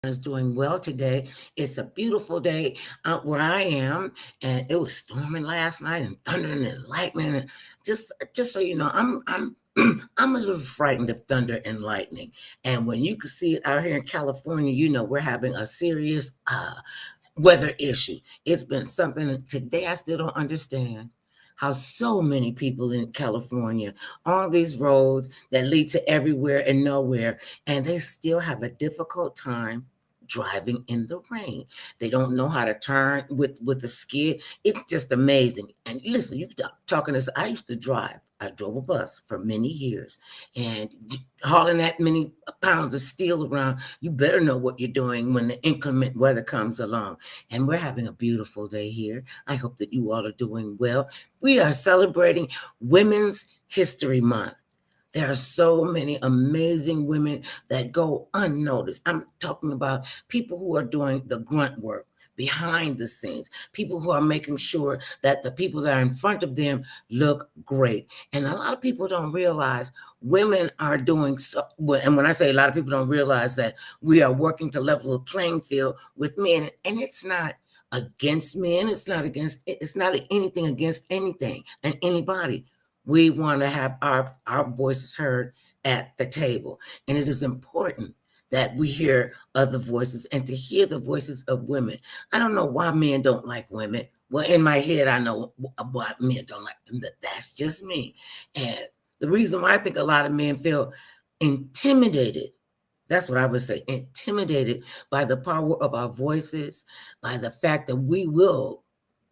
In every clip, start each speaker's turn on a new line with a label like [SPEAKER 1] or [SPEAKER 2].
[SPEAKER 1] is doing well today. It's a beautiful day out where I am, and it was storming last night and thundering and lightning. And just so you know, I'm I'm a little frightened of thunder and lightning. And when you can see it out here in California, you know we're having a serious weather issue. It's been something that today I still don't understand how so many people in California on these roads that lead to everywhere and nowhere, and they still have a difficult time driving in the rain. They don't know how to turn with the skid. It's just amazing. And listen, you talking this. I used to drive. I drove a bus for many years, and hauling that many pounds of steel around, you better know what you're doing when the inclement weather comes along. And we're having a beautiful day here. I hope that you all are doing well. We are celebrating Women's History Month. There are so many amazing women that go unnoticed. I'm talking about people who are doing the grunt work behind the scenes, people who are making sure that the people that are in front of them look great. And a lot of people don't realize women are doing so. And when I say a lot of people don't realize that we are working to level the playing field with men, and it's not against men. It's not anything against anything and anybody. We want to have our voices heard at the table. And it is important that we hear other voices and to hear the voices of women. I don't know why men don't like women. Well, in my head, I know why men don't like them. That's just me. And the reason why I think a lot of men feel intimidated, that's what I would say, intimidated by the power of our voices, by the fact that we will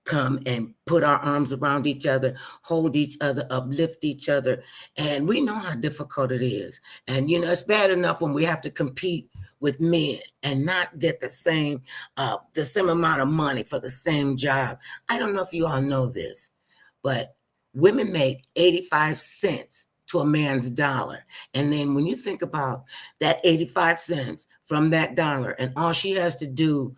[SPEAKER 1] come and put our arms around each other, hold each other, uplift each other. And we know how difficult it is. And, it's bad enough when we have to compete with men and not get the same amount of money for the same job. I don't know if you all know this, but women make 85 cents to a man's dollar. And then when you think about that 85 cents from that dollar and all she has to do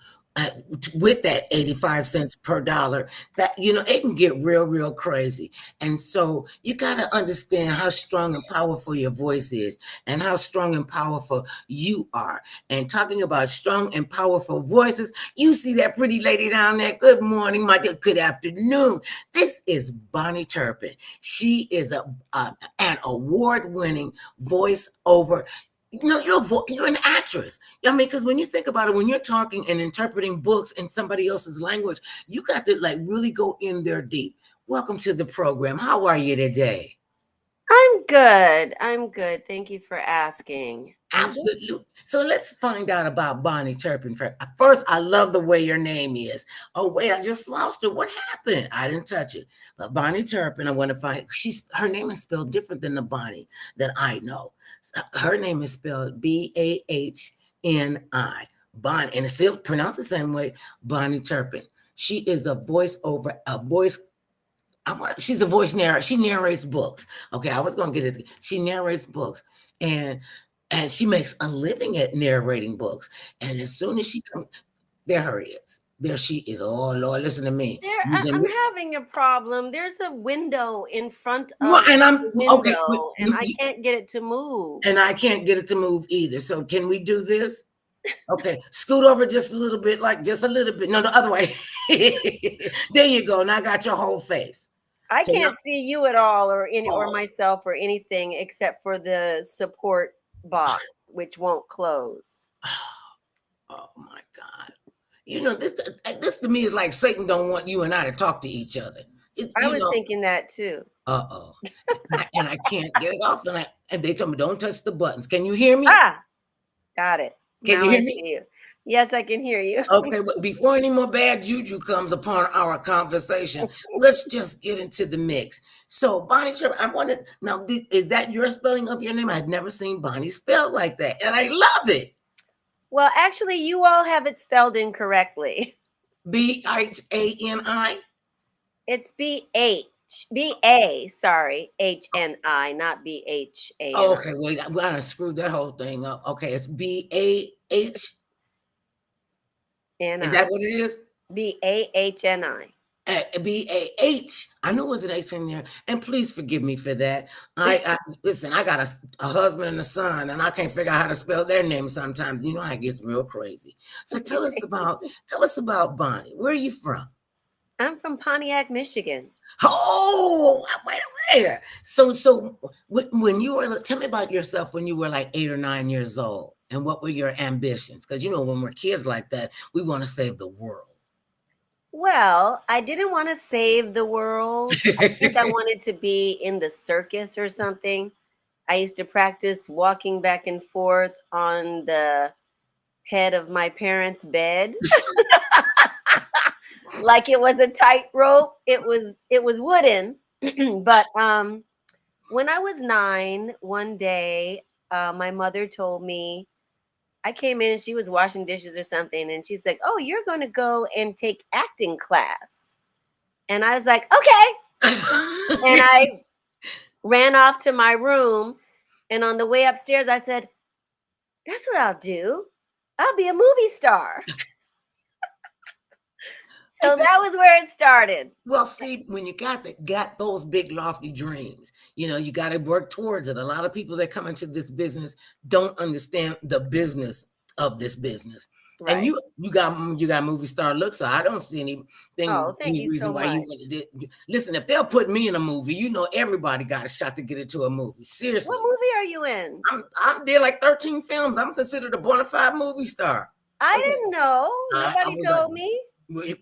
[SPEAKER 1] with that 85 cents per dollar, that it can get real crazy. And so you got to understand how strong and powerful your voice is and how strong and powerful you are. And talking about strong and powerful voices, you see that pretty lady down there. Good morning, my dear. Good afternoon. This is Bahni Turpin. She is an award-winning voiceover. You're an actress. I mean, because when you think about it, when you're talking and interpreting books in somebody else's language, you got to really go in there deep. Welcome to the program. How are you today?
[SPEAKER 2] I'm good. I'm good. Thank you for asking.
[SPEAKER 1] Absolutely. So let's find out about Bahni Turpin. First, I love the way your name is. Oh, wait, I just lost it. What happened? I didn't touch it. But Bahni Turpin, I want to find, her name is spelled different than the Bonnie that I know. Her name is spelled Bahni. Bonnie, and it's still pronounced the same way, Bahni Turpin. She is she's a voice narrator. She narrates books. Okay, I was going to get it. She narrates books. And she makes a living at narrating books. And as soon as she comes, there her is. There she is. Oh Lord, listen to me.
[SPEAKER 2] I'm having a problem. There's a window in front
[SPEAKER 1] Well,
[SPEAKER 2] of
[SPEAKER 1] and I'm
[SPEAKER 2] the
[SPEAKER 1] okay.
[SPEAKER 2] window, and I can't get it to move.
[SPEAKER 1] And I can't get it to move either. So can we do this? Okay, scoot over just a little bit, like just a little bit. No, the other way. There you go. And I got your whole face.
[SPEAKER 2] I
[SPEAKER 1] So now,
[SPEAKER 2] can't see you at all, or
[SPEAKER 1] oh,
[SPEAKER 2] myself, or anything except for the support box, which won't close.
[SPEAKER 1] oh my God. This to me is like Satan don't want you and I to talk to each other. It's
[SPEAKER 2] I was thinking that too.
[SPEAKER 1] uh-oh. And I can't get it off. And they told me don't touch the buttons. Can you hear me?
[SPEAKER 2] Ah, got it.
[SPEAKER 1] Can you
[SPEAKER 2] Now I
[SPEAKER 1] hear me?
[SPEAKER 2] see you. Yes, I can hear you.
[SPEAKER 1] Okay, but before any more bad juju comes upon our conversation, let's just get into the mix. So, Bonnie, I wanted now, is that your spelling of your name? I'd never seen Bonnie spelled like that, and I love it.
[SPEAKER 2] Well, actually, you all have it spelled incorrectly.
[SPEAKER 1] Bhani.
[SPEAKER 2] It's B-A, sorry, H-N-I, not B-H-A-N-I.
[SPEAKER 1] Okay, wait, I'm gonna screw that whole thing up. Okay, it's BAH. Is
[SPEAKER 2] N-I.
[SPEAKER 1] that what it is?
[SPEAKER 2] B-A-H-N-I.
[SPEAKER 1] B-A-H. I knew it was an H in there. And please forgive me for that. I listen, I got a husband and a son, and I can't figure out how to spell their name sometimes. You know how it gets real crazy. So tell us about Bonnie. Where are you from?
[SPEAKER 2] I'm from Pontiac, Michigan.
[SPEAKER 1] Oh, wait. So when you were, tell me about yourself when you were like 8 or 9 years old, and what were your ambitions? Because when we're kids like that, we want to save the world.
[SPEAKER 2] Well, I didn't want to save the world. I think I wanted to be in the circus or something. I used to practice walking back and forth on the head of my parents' bed like it was a tightrope. It was wooden. But when I was 9, one day, my mother told me, I came in and she was washing dishes or something, and she's like, "Oh, you're going to go and take acting class." And I was like, "Okay." And I ran off to my room, and on the way upstairs, I said, "That's what I'll do. I'll be a movie star." So that was where it started.
[SPEAKER 1] Well, see, when you got those big lofty dreams, you got to work towards it. A lot of people that come into this business don't understand the business of this business. And
[SPEAKER 2] Right.
[SPEAKER 1] you got movie star looks, so I don't see
[SPEAKER 2] Oh, thank
[SPEAKER 1] any
[SPEAKER 2] you
[SPEAKER 1] reason
[SPEAKER 2] so
[SPEAKER 1] why you
[SPEAKER 2] much.
[SPEAKER 1] wouldn't listen. If they'll put me in a movie, everybody got a shot to get into a movie.
[SPEAKER 2] What
[SPEAKER 1] Seriously,
[SPEAKER 2] movie are you in?
[SPEAKER 1] I'm did like 13 films. I'm considered a bona fide movie star.
[SPEAKER 2] I
[SPEAKER 1] Okay,
[SPEAKER 2] didn't know.
[SPEAKER 1] I
[SPEAKER 2] Nobody
[SPEAKER 1] was like,
[SPEAKER 2] told me.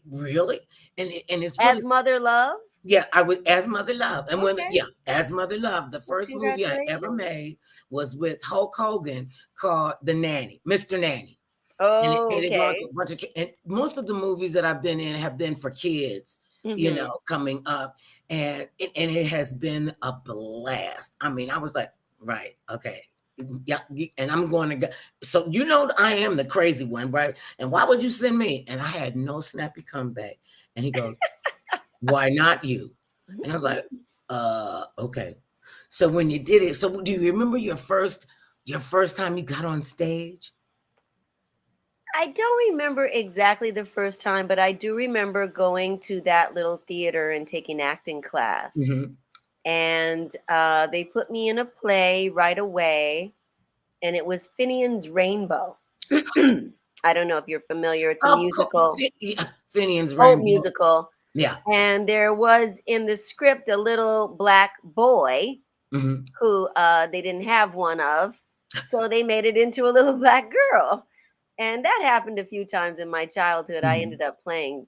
[SPEAKER 1] Really, and it's really.
[SPEAKER 2] As Mother Love?
[SPEAKER 1] Yeah, I was As Mother Love. And
[SPEAKER 2] Okay.
[SPEAKER 1] As Mother Love. The
[SPEAKER 2] Well,
[SPEAKER 1] first movie I ever
[SPEAKER 2] congratulations.
[SPEAKER 1] made was with Hulk Hogan called The Nanny, Mr. Nanny. And
[SPEAKER 2] Oh,
[SPEAKER 1] it gone through
[SPEAKER 2] okay.
[SPEAKER 1] a bunch of, and most of the movies that I've been in have been for kids,
[SPEAKER 2] Mm-hmm.
[SPEAKER 1] coming up. And it has been a blast. I mean, I was like, right, okay. Yeah, and I'm going to go. So I am the crazy one, right? And why would you send me? And I had no snappy comeback. And he goes, "Why not you?" And I was like, okay. So when you did it, so do you remember your first time you got on stage?
[SPEAKER 2] I don't remember exactly the first time, but I do remember going to that little theater and taking acting class.
[SPEAKER 1] Hmm.
[SPEAKER 2] And they put me in a play right away, and it was Finian's Rainbow. I don't know if you're familiar. It's a
[SPEAKER 1] Of course,
[SPEAKER 2] musical,
[SPEAKER 1] yeah, Finian's
[SPEAKER 2] old
[SPEAKER 1] Rainbow.
[SPEAKER 2] musical.
[SPEAKER 1] Yeah.
[SPEAKER 2] And there was in the script a little black boy
[SPEAKER 1] Hmm.
[SPEAKER 2] who they didn't have one of. So they made it into a little black girl. And that happened a few times in my childhood. I
[SPEAKER 1] Hmm.
[SPEAKER 2] ended up playing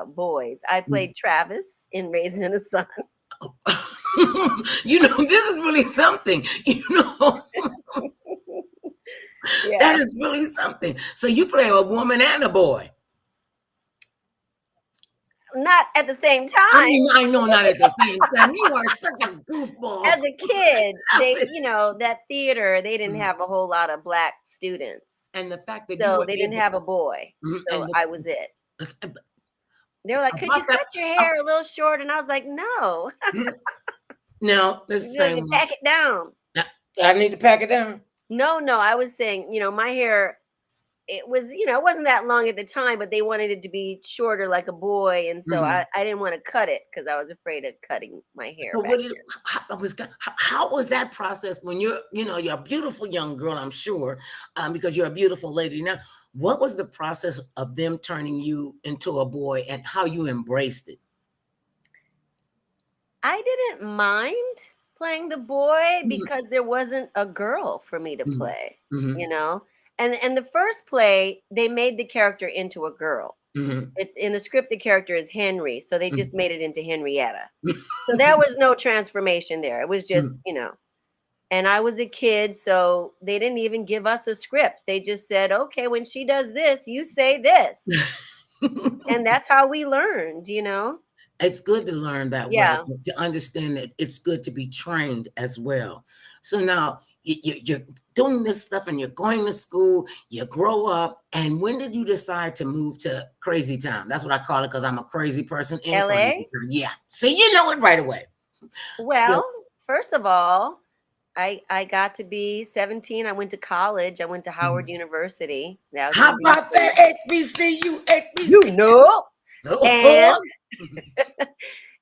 [SPEAKER 2] boys. I played Travis in Raising in the Sun.
[SPEAKER 1] This is really something. That
[SPEAKER 2] Yeah.
[SPEAKER 1] is really something. So you play a woman and a boy.
[SPEAKER 2] Not at the same
[SPEAKER 1] I
[SPEAKER 2] time.
[SPEAKER 1] mean, I know not at the same time. You are such a goofball.
[SPEAKER 2] As a kid, that theater, they didn't
[SPEAKER 1] Mhm.
[SPEAKER 2] have a whole lot of black students.
[SPEAKER 1] And the fact that you
[SPEAKER 2] So
[SPEAKER 1] were
[SPEAKER 2] they didn't
[SPEAKER 1] able,
[SPEAKER 2] have a boy. So
[SPEAKER 1] and
[SPEAKER 2] I was it.
[SPEAKER 1] the,
[SPEAKER 2] They were like, "Could you
[SPEAKER 1] about that.
[SPEAKER 2] cut your hair a little short?" And I was like, "No,
[SPEAKER 1] Now, this is the
[SPEAKER 2] you need
[SPEAKER 1] same
[SPEAKER 2] to
[SPEAKER 1] one.
[SPEAKER 2] pack it down."
[SPEAKER 1] I need to pack it down.
[SPEAKER 2] No, I was saying, my hair, it wasn't that long at the time, but they wanted it to be shorter like a boy. And so
[SPEAKER 1] Mhm.
[SPEAKER 2] I didn't want to cut it because I was afraid of cutting my hair
[SPEAKER 1] So
[SPEAKER 2] back
[SPEAKER 1] what did
[SPEAKER 2] then.
[SPEAKER 1] how was that process when you're a beautiful young girl, I'm sure, because you're a beautiful lady now. What was the process of them turning you into a boy and how you embraced it?
[SPEAKER 2] I didn't mind playing the boy
[SPEAKER 1] Mhm.
[SPEAKER 2] because there wasn't a girl for me to
[SPEAKER 1] Mhm.
[SPEAKER 2] play, you
[SPEAKER 1] Mhm.
[SPEAKER 2] know? And the first play, they made the character into a girl.
[SPEAKER 1] Mhm.
[SPEAKER 2] In the script, the character is Henry, so they just
[SPEAKER 1] Mhm.
[SPEAKER 2] made it into Henrietta. So there was no transformation there. It was just,
[SPEAKER 1] Mhm.
[SPEAKER 2] and I was a kid, so they didn't even give us a script. They just said, "Okay, when she does this, you say this." And that's how we learned.
[SPEAKER 1] It's good to learn that way,
[SPEAKER 2] Yeah.
[SPEAKER 1] but to understand that it's good to be trained as well. So now you're doing this stuff and you're going to school, you grow up. And when did you decide to move to Crazy Town? That's what I call it because I'm a crazy person in Crazy
[SPEAKER 2] LA?
[SPEAKER 1] Town. Yeah. See, you know it right away. Yeah.
[SPEAKER 2] Well, first of all, I got to be 17. I went to college. I went to Howard
[SPEAKER 1] Mhm.
[SPEAKER 2] University. That was
[SPEAKER 1] How
[SPEAKER 2] in
[SPEAKER 1] about
[SPEAKER 2] DC.
[SPEAKER 1] that HBCU,
[SPEAKER 2] You
[SPEAKER 1] HBCU?
[SPEAKER 2] know. And
[SPEAKER 1] Oh,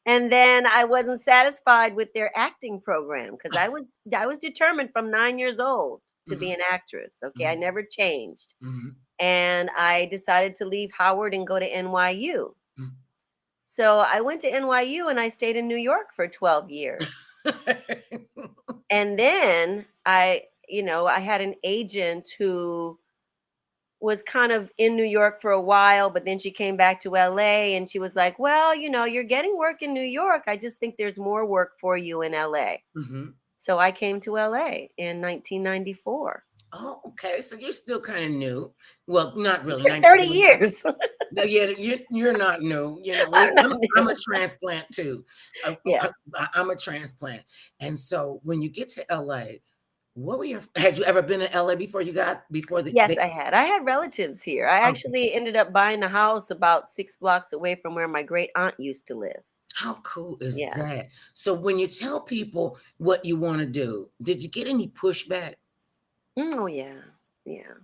[SPEAKER 2] And then I wasn't satisfied with their acting program because I was determined from 9 years old to be
[SPEAKER 1] Mhm,
[SPEAKER 2] an actress. Okay, I
[SPEAKER 1] mhm,
[SPEAKER 2] never changed,
[SPEAKER 1] mhm,
[SPEAKER 2] and I decided to leave Howard and go to NYU.
[SPEAKER 1] mhm.
[SPEAKER 2] So I went to NYU and I stayed in New York for 12 years. And then I had an agent who was kind of in New York for a while, but then she came back to LA and she was like, "Well, you're getting work in New York. I just think there's more work for you in LA."
[SPEAKER 1] Mhm.
[SPEAKER 2] So I came to LA in 1994.
[SPEAKER 1] Oh, okay. So you're still kind of new. Well, not really.
[SPEAKER 2] 30
[SPEAKER 1] 1990.
[SPEAKER 2] years.
[SPEAKER 1] No, yeah, you're not new.
[SPEAKER 2] I'm not
[SPEAKER 1] I'm a
[SPEAKER 2] new.
[SPEAKER 1] transplant too.
[SPEAKER 2] Yeah.
[SPEAKER 1] I'm a transplant. And so when you get to LA, what were your? Had you ever been to LA before you got before
[SPEAKER 2] Yes,
[SPEAKER 1] they?
[SPEAKER 2] I had. I had relatives here. I
[SPEAKER 1] Okay.
[SPEAKER 2] actually ended up buying a house about 6 blocks away from where my great aunt used to live.
[SPEAKER 1] How cool is
[SPEAKER 2] Yeah.
[SPEAKER 1] that? So when you tell people what you want to do, did you get any pushback?
[SPEAKER 2] Oh yeah. Yeah.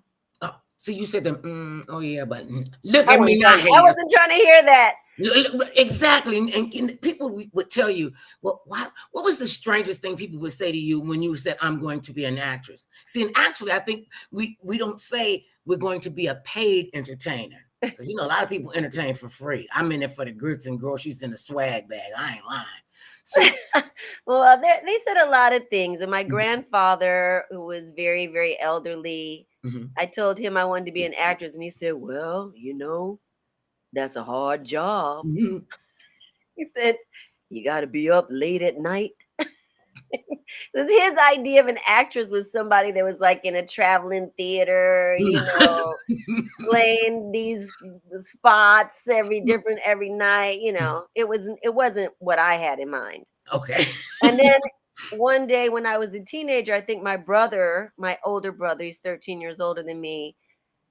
[SPEAKER 1] Oh, so you said them. Oh yeah, but look
[SPEAKER 2] I
[SPEAKER 1] at me
[SPEAKER 2] wasn't
[SPEAKER 1] now,
[SPEAKER 2] trying I
[SPEAKER 1] haters.
[SPEAKER 2] wasn't trying to hear that.
[SPEAKER 1] Exactly, and people would tell you, well, what was the strangest thing people would say to you when you said, "I'm going to be an actress"? See, and actually, I think we don't say we're going to be a paid entertainer because a lot of people entertain for free. I'm in it for the grits and groceries and the swag bag. I ain't lying. So,
[SPEAKER 2] Well, they said a lot of things. And my
[SPEAKER 1] mhm,
[SPEAKER 2] grandfather, who was very, very elderly,
[SPEAKER 1] mhm,
[SPEAKER 2] I told him I wanted to be an actress, and he said, "Well, that's a hard job."
[SPEAKER 1] mhm,
[SPEAKER 2] He said, "You got to be up late at night." 'Cause his idea of an actress was somebody that was like in a traveling theater, playing these spots every night. It wasn't what I had in mind.
[SPEAKER 1] okay.
[SPEAKER 2] And then one day when I was a teenager, I think my brother, my older brother, he's 13 years older than me,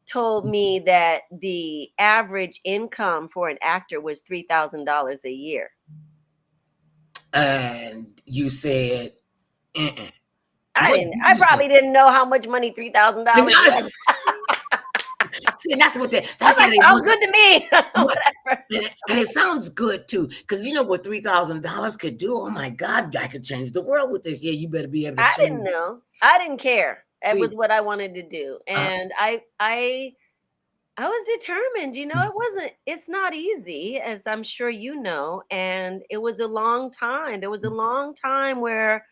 [SPEAKER 2] told me that the average income for an actor was $3,000 a year.
[SPEAKER 1] And you said, uh-uh.
[SPEAKER 2] I
[SPEAKER 1] What
[SPEAKER 2] didn't
[SPEAKER 1] did
[SPEAKER 2] I
[SPEAKER 1] you say?
[SPEAKER 2] probably didn't know how much money $3,000 was.
[SPEAKER 1] See, and that's what
[SPEAKER 2] I was
[SPEAKER 1] that's how
[SPEAKER 2] like,
[SPEAKER 1] they
[SPEAKER 2] sounds
[SPEAKER 1] want
[SPEAKER 2] good to me.
[SPEAKER 1] what
[SPEAKER 2] Whatever.
[SPEAKER 1] and it sounds good too, because you know what $3,000 could do. Oh my God, I could change the world with this. Yeah, you better be able to
[SPEAKER 2] I didn't
[SPEAKER 1] change.
[SPEAKER 2] know. I didn't care. It was
[SPEAKER 1] See,
[SPEAKER 2] what I wanted to do. And I was determined, it's not easy, as I'm sure you know. And it was a long time. There was a long time where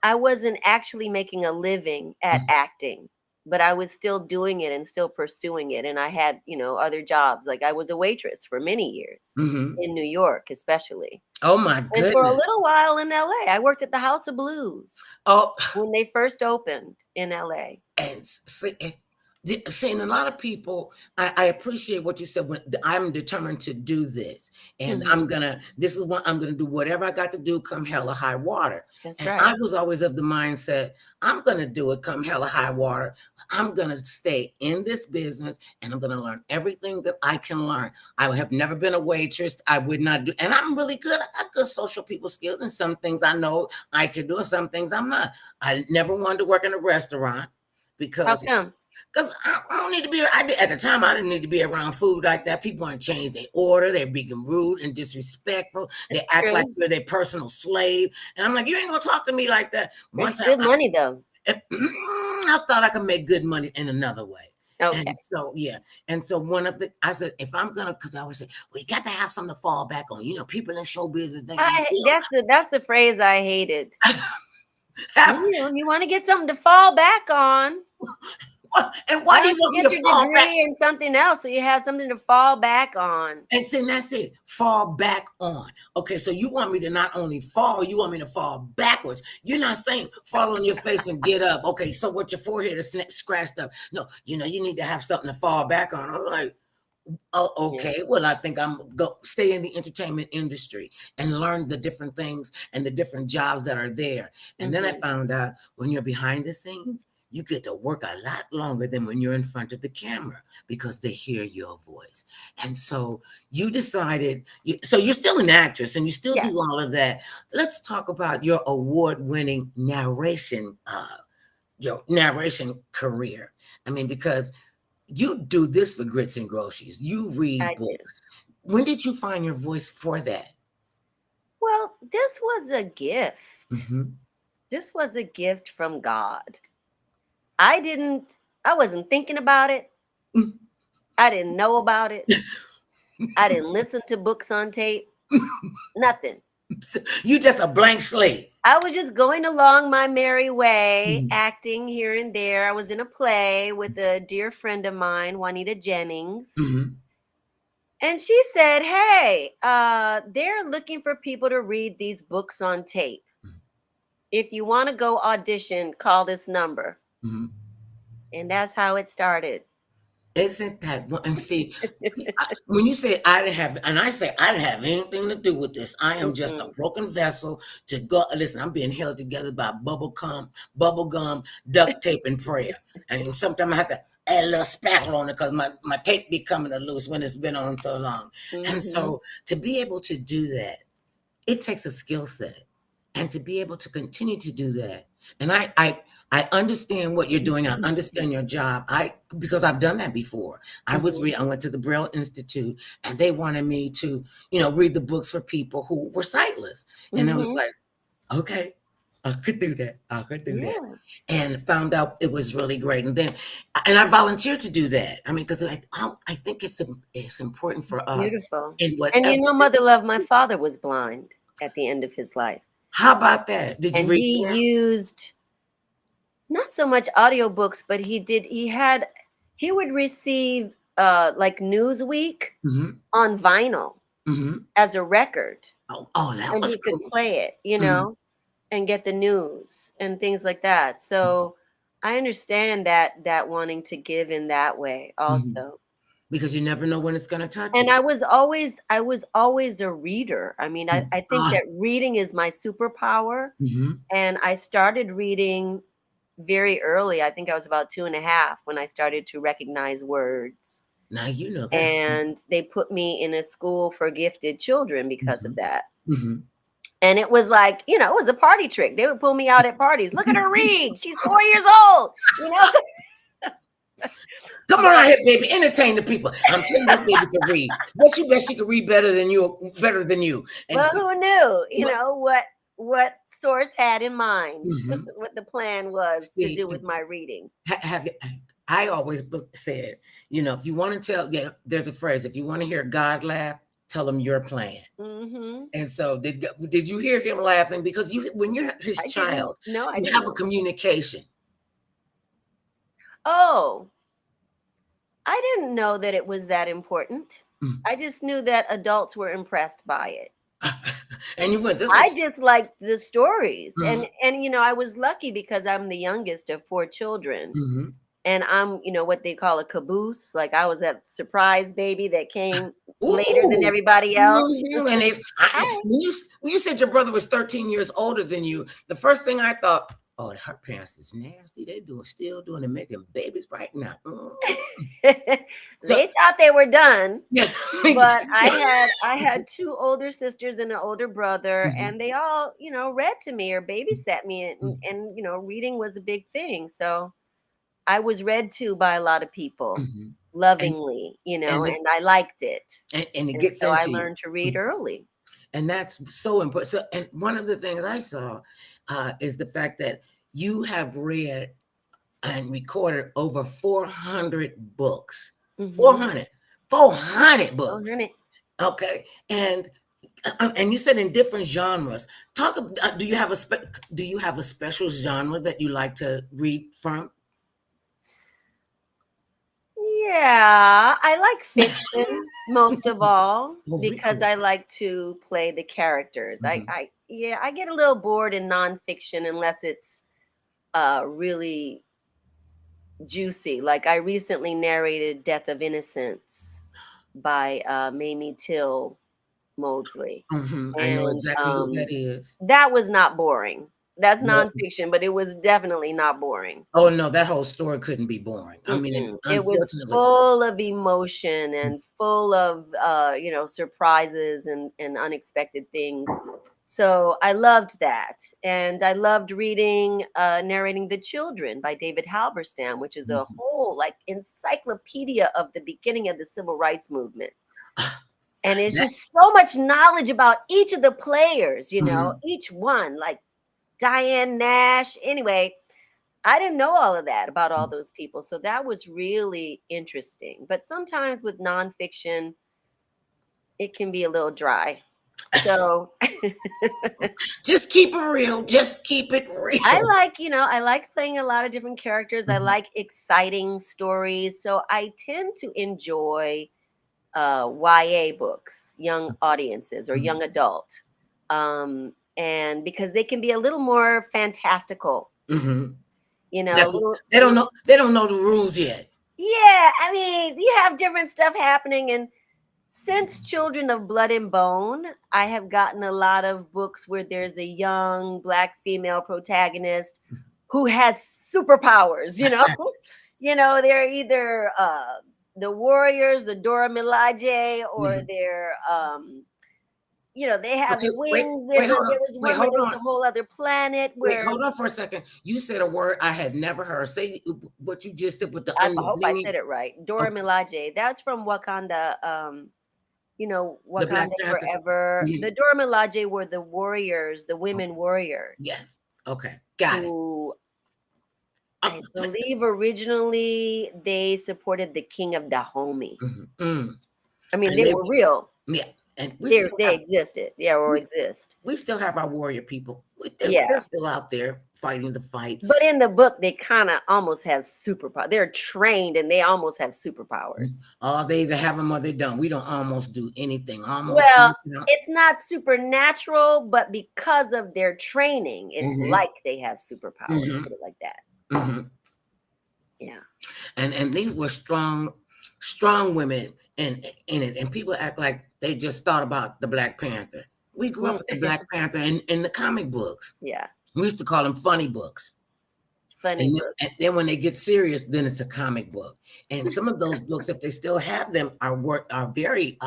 [SPEAKER 2] I wasn't actually making a living at acting, but I was still doing it and still pursuing it. And I had, other jobs. Like I was a waitress for many years
[SPEAKER 1] mhm.
[SPEAKER 2] in New York, especially.
[SPEAKER 1] Oh my
[SPEAKER 2] And for a
[SPEAKER 1] goodness.
[SPEAKER 2] little while in LA, I worked at the House of Blues
[SPEAKER 1] Oh,
[SPEAKER 2] when they first opened in LA.
[SPEAKER 1] and seeing a lot of people, I appreciate what you said. When I'm determined to do this, and
[SPEAKER 2] Hmm.
[SPEAKER 1] this is what I'm gonna do. Whatever I got to do, come hell or high water.
[SPEAKER 2] That's
[SPEAKER 1] And I
[SPEAKER 2] right.
[SPEAKER 1] was always of the mindset, I'm gonna do it, come hell or high water. I'm gonna stay in this business, and I'm gonna learn everything that I can learn. I have never been a waitress. I would not do, and I'm really good. I got good social people skills, and some things I know I can do, and some things I'm not. I never wanted to work in a restaurant
[SPEAKER 2] How
[SPEAKER 1] because
[SPEAKER 2] come?
[SPEAKER 1] I don't need to be. At the time, I didn't need to be around food like that. People aren't changed. They order. They're being rude and disrespectful. They
[SPEAKER 2] It's
[SPEAKER 1] act like
[SPEAKER 2] true.
[SPEAKER 1] you're their personal slave. And I'm like, you ain't gonna talk to me like that. One
[SPEAKER 2] It's
[SPEAKER 1] time,
[SPEAKER 2] good money though.
[SPEAKER 1] I thought I could make good money in another way.
[SPEAKER 2] Okay.
[SPEAKER 1] And so, yeah. And so I said, if I'm gonna, because I always say, well, you got to have something to fall back on. People in show business think
[SPEAKER 2] That's the phrase I hated.
[SPEAKER 1] have,
[SPEAKER 2] You want to get something to fall back on.
[SPEAKER 1] and
[SPEAKER 2] Why
[SPEAKER 1] why do you
[SPEAKER 2] don't you
[SPEAKER 1] want me
[SPEAKER 2] get
[SPEAKER 1] to
[SPEAKER 2] your
[SPEAKER 1] fall back?
[SPEAKER 2] degree in something else so you have something to fall back on?
[SPEAKER 1] And see, that's it. Fall back on. Okay, so you want me to not only fall, you want me to fall backwards. You're not saying fall on your face and get up. Okay, so what your forehead is scratched up. No, you need to have something to fall back on. I'm like, oh,
[SPEAKER 2] Yeah.
[SPEAKER 1] okay. Well, I think I'm go stay in the entertainment industry and learn the different things and the different jobs that are there. And then I
[SPEAKER 2] Hmm.
[SPEAKER 1] found out when you're behind the scenes, you get to work a lot longer than when you're in front of the camera because they hear your voice. And so you decided, so you're still an actress and you still
[SPEAKER 2] Yes.
[SPEAKER 1] do all of that. Let's talk about your award-winning your narration career. I mean, because you do this for grits and groceries. You read
[SPEAKER 2] I do.
[SPEAKER 1] books. When did you find your voice for that?
[SPEAKER 2] Well, this was a gift.
[SPEAKER 1] Mm-hmm.
[SPEAKER 2] This was a gift from God. I wasn't thinking about it. I didn't know about it. I didn't listen to books on tape. Nothing.
[SPEAKER 1] You just a blank slate.
[SPEAKER 2] I was just going along my merry way,
[SPEAKER 1] Mm-hmm.
[SPEAKER 2] acting here and there. I was in a play with a dear friend of mine, Juanita Jennings.
[SPEAKER 1] Mm-hmm.
[SPEAKER 2] And she said, "Hey, they're looking for people to read these books on tape. If you want to go audition, call this number."
[SPEAKER 1] Mm-hmm.
[SPEAKER 2] And that's how it started.
[SPEAKER 1] Isn't that one? And see, when you say I didn't have, and I say I didn't have anything to do with this, I am just a
[SPEAKER 2] Mm-mm.
[SPEAKER 1] broken vessel to go. Listen, I'm being held together by bubble gum, duct tape, and prayer. And sometimes I have to add a little spackle on it because my tape be coming loose when it's been on so long. And
[SPEAKER 2] Mm-hmm.
[SPEAKER 1] so to be able to do that, it takes a skill set, and to be able to continue to do that. And I understand what you're doing. I understand your job. Because I've done that before. I went to the Braille Institute, and they wanted me to, read the books for people who were sightless. And I was
[SPEAKER 2] Mm-hmm.
[SPEAKER 1] like, okay, I could do that. I could do that.
[SPEAKER 2] Yeah,
[SPEAKER 1] And found out it was really great. And I volunteered to do that. I mean, because I think it's important
[SPEAKER 2] it's
[SPEAKER 1] for us
[SPEAKER 2] beautiful.
[SPEAKER 1] in
[SPEAKER 2] And
[SPEAKER 1] whatever.
[SPEAKER 2] Mother Love, my father was blind at the end of his life.
[SPEAKER 1] How about that? Did you
[SPEAKER 2] And
[SPEAKER 1] read
[SPEAKER 2] he
[SPEAKER 1] to him?
[SPEAKER 2] used not so much audiobooks, but he would receive like Newsweek
[SPEAKER 1] Mhm,
[SPEAKER 2] on vinyl
[SPEAKER 1] mhm.
[SPEAKER 2] as a record,
[SPEAKER 1] Oh, that
[SPEAKER 2] and
[SPEAKER 1] was
[SPEAKER 2] he could
[SPEAKER 1] cool.
[SPEAKER 2] play it,
[SPEAKER 1] Mhm,
[SPEAKER 2] and get the news and things like that. So I understand that wanting to give in that way
[SPEAKER 1] mhm.
[SPEAKER 2] also.
[SPEAKER 1] Because you never know when it's gonna touch
[SPEAKER 2] And
[SPEAKER 1] you.
[SPEAKER 2] I was always a reader. I mean,
[SPEAKER 1] Mm.
[SPEAKER 2] I think
[SPEAKER 1] Ah,
[SPEAKER 2] that reading is my superpower.
[SPEAKER 1] mhm.
[SPEAKER 2] And I started reading very early. I think I was about 2.5 when I started to recognize words.
[SPEAKER 1] Now you know that's
[SPEAKER 2] And they put me in a school for gifted children because of
[SPEAKER 1] mhm,
[SPEAKER 2] that.
[SPEAKER 1] mhm.
[SPEAKER 2] And it was like, it was a party trick. They would pull me out at parties. Look at her read. She's 4 years old, you know?
[SPEAKER 1] Come on out
[SPEAKER 2] But
[SPEAKER 1] here, baby, entertain the people. I'm telling you, this baby can read. Bet you she can read better than you. And
[SPEAKER 2] but
[SPEAKER 1] so,
[SPEAKER 2] who knew,
[SPEAKER 1] but
[SPEAKER 2] what source had in mind,
[SPEAKER 1] mhm.
[SPEAKER 2] what the plan was to
[SPEAKER 1] See,
[SPEAKER 2] do with my reading.
[SPEAKER 1] have you, I always said, if you want to tell, yeah, there's a phrase, if you want to hear God laugh, tell him you're playing.
[SPEAKER 2] Hmm.
[SPEAKER 1] And so did you hear him laughing? Because when you're his
[SPEAKER 2] I didn't.
[SPEAKER 1] child,
[SPEAKER 2] No, I
[SPEAKER 1] you
[SPEAKER 2] didn't
[SPEAKER 1] have a
[SPEAKER 2] know.
[SPEAKER 1] communication.
[SPEAKER 2] Oh, I didn't know that it was that important.
[SPEAKER 1] Mm.
[SPEAKER 2] I just knew that adults were impressed by it.
[SPEAKER 1] And you went, this
[SPEAKER 2] I
[SPEAKER 1] is
[SPEAKER 2] just liked the stories.
[SPEAKER 1] mhm,
[SPEAKER 2] And I was lucky because I'm the youngest of 4 children.
[SPEAKER 1] mhm.
[SPEAKER 2] And I'm, what they call a caboose. Like I was that surprise baby that came later than
[SPEAKER 1] Ooh.
[SPEAKER 2] everybody else.
[SPEAKER 1] Mhm. And
[SPEAKER 2] Hi.
[SPEAKER 1] when you said your brother was 13 years older than you, the first thing I thought, oh, her parents is nasty. They still doing and making babies right now. So
[SPEAKER 2] They thought they were done.
[SPEAKER 1] yeah.
[SPEAKER 2] But I had two older sisters and an older brother,
[SPEAKER 1] Mhm,
[SPEAKER 2] and they all, read to me or babysat me, and,
[SPEAKER 1] mhm,
[SPEAKER 2] and reading was a big thing. So I was read to by a lot of people
[SPEAKER 1] mhm. And
[SPEAKER 2] lovingly,
[SPEAKER 1] and
[SPEAKER 2] and I liked it.
[SPEAKER 1] and it
[SPEAKER 2] And
[SPEAKER 1] gets
[SPEAKER 2] so I
[SPEAKER 1] into you.
[SPEAKER 2] learned to read
[SPEAKER 1] Mhm.
[SPEAKER 2] early.
[SPEAKER 1] And that's so important. So, and one of the things I saw is the fact that you have read and recorded over 400 books.
[SPEAKER 2] Mm-hmm.
[SPEAKER 1] 400. 400
[SPEAKER 2] Oh,
[SPEAKER 1] books.
[SPEAKER 2] honey.
[SPEAKER 1] Okay. And you said in different genres. Do you have a special genre that you like to read from?
[SPEAKER 2] Yeah, I like fiction most of all
[SPEAKER 1] Well,
[SPEAKER 2] because
[SPEAKER 1] really?
[SPEAKER 2] I like to play the characters.
[SPEAKER 1] Mhm.
[SPEAKER 2] I get a little bored in nonfiction unless it's really juicy. Like I recently narrated Death of Innocence by Mamie Till Mosley.
[SPEAKER 1] Mhm. I know
[SPEAKER 2] And
[SPEAKER 1] exactly who that is.
[SPEAKER 2] that was not boring. That's
[SPEAKER 1] Well,
[SPEAKER 2] nonfiction, but it was definitely not boring.
[SPEAKER 1] oh no, that whole story couldn't be boring. I mean,
[SPEAKER 2] Mm-mm. It was
[SPEAKER 1] unfortunately.
[SPEAKER 2] full of emotion and full of surprises and unexpected things. So I loved that, and I loved reading narrating the children by David Halberstam, which is a
[SPEAKER 1] Mhm.
[SPEAKER 2] whole like encyclopedia of the beginning of the civil rights movement. And it's
[SPEAKER 1] That,
[SPEAKER 2] just so much knowledge about each of the players,
[SPEAKER 1] mhm.
[SPEAKER 2] each one, like Diane Nash. Anyway, I didn't know all of that about all those people. So that was really interesting. But sometimes with nonfiction, it can be a little dry. So
[SPEAKER 1] Just keep it real. Just keep it
[SPEAKER 2] I
[SPEAKER 1] real.
[SPEAKER 2] like, I like playing a lot of different characters. I
[SPEAKER 1] Mhm,
[SPEAKER 2] like exciting stories. So I tend to enjoy YA books, young audiences or
[SPEAKER 1] mhm,
[SPEAKER 2] young adult. And because they can be a little more fantastical,
[SPEAKER 1] mhm.
[SPEAKER 2] a
[SPEAKER 1] They don't know. They don't know the rules yet.
[SPEAKER 2] yeah, I mean, you have different stuff happening. And since Children of Blood and Bone, I have gotten a lot of books where there's a young Black female protagonist who has superpowers, they're either the warriors, the Dora Milaje, or
[SPEAKER 1] Mhm.
[SPEAKER 2] they're they have
[SPEAKER 1] Okay,
[SPEAKER 2] wings.
[SPEAKER 1] wait, hold
[SPEAKER 2] There
[SPEAKER 1] on.
[SPEAKER 2] was
[SPEAKER 1] Wait,
[SPEAKER 2] one where
[SPEAKER 1] hold
[SPEAKER 2] there was
[SPEAKER 1] on.
[SPEAKER 2] a whole other planet
[SPEAKER 1] Wait,
[SPEAKER 2] where
[SPEAKER 1] hold on for a second. You said a word I had never heard. Say what you just did with the
[SPEAKER 2] I
[SPEAKER 1] under
[SPEAKER 2] hope I
[SPEAKER 1] blingy.
[SPEAKER 2] said it right. Dora
[SPEAKER 1] Okay,
[SPEAKER 2] Milaje. That's from Wakanda.
[SPEAKER 1] the Black
[SPEAKER 2] Wakanda
[SPEAKER 1] Panther.
[SPEAKER 2] Forever.
[SPEAKER 1] Mhm.
[SPEAKER 2] The Dora Milaje were the warriors, the
[SPEAKER 1] Oh,
[SPEAKER 2] women warriors,
[SPEAKER 1] yes. Okay, got it.
[SPEAKER 2] who
[SPEAKER 1] Um,
[SPEAKER 2] I believe originally they supported the king of Dahomey.
[SPEAKER 1] mhm, mm.
[SPEAKER 2] I mean,
[SPEAKER 1] And
[SPEAKER 2] they
[SPEAKER 1] they,
[SPEAKER 2] were real.
[SPEAKER 1] yeah, and
[SPEAKER 2] They existed. Yeah, or
[SPEAKER 1] we
[SPEAKER 2] exist.
[SPEAKER 1] we still have our warrior people. They're
[SPEAKER 2] Yeah.
[SPEAKER 1] still out there fighting the fight.
[SPEAKER 2] But in the book, they kind of almost have superpower. They're trained and they almost have superpowers.
[SPEAKER 1] Oh, they either have them or they don't. We don't almost do anything. Almost
[SPEAKER 2] Well,
[SPEAKER 1] anything.
[SPEAKER 2] it's not supernatural, but because of their training, it's
[SPEAKER 1] Mm-hmm,
[SPEAKER 2] like they have superpowers.
[SPEAKER 1] mm-hmm,
[SPEAKER 2] Put it like that.
[SPEAKER 1] mm-hmm.
[SPEAKER 2] Yeah.
[SPEAKER 1] And these were strong women in it. And people act like they just thought about the Black Panther. We grew up
[SPEAKER 2] Mm.
[SPEAKER 1] with the Black Panther in the comic books.
[SPEAKER 2] Yeah.
[SPEAKER 1] We used to call them funny books.
[SPEAKER 2] Funny
[SPEAKER 1] And,
[SPEAKER 2] book.
[SPEAKER 1] and then when they get serious, then it's a comic book. And some of those books, if they still have them, are very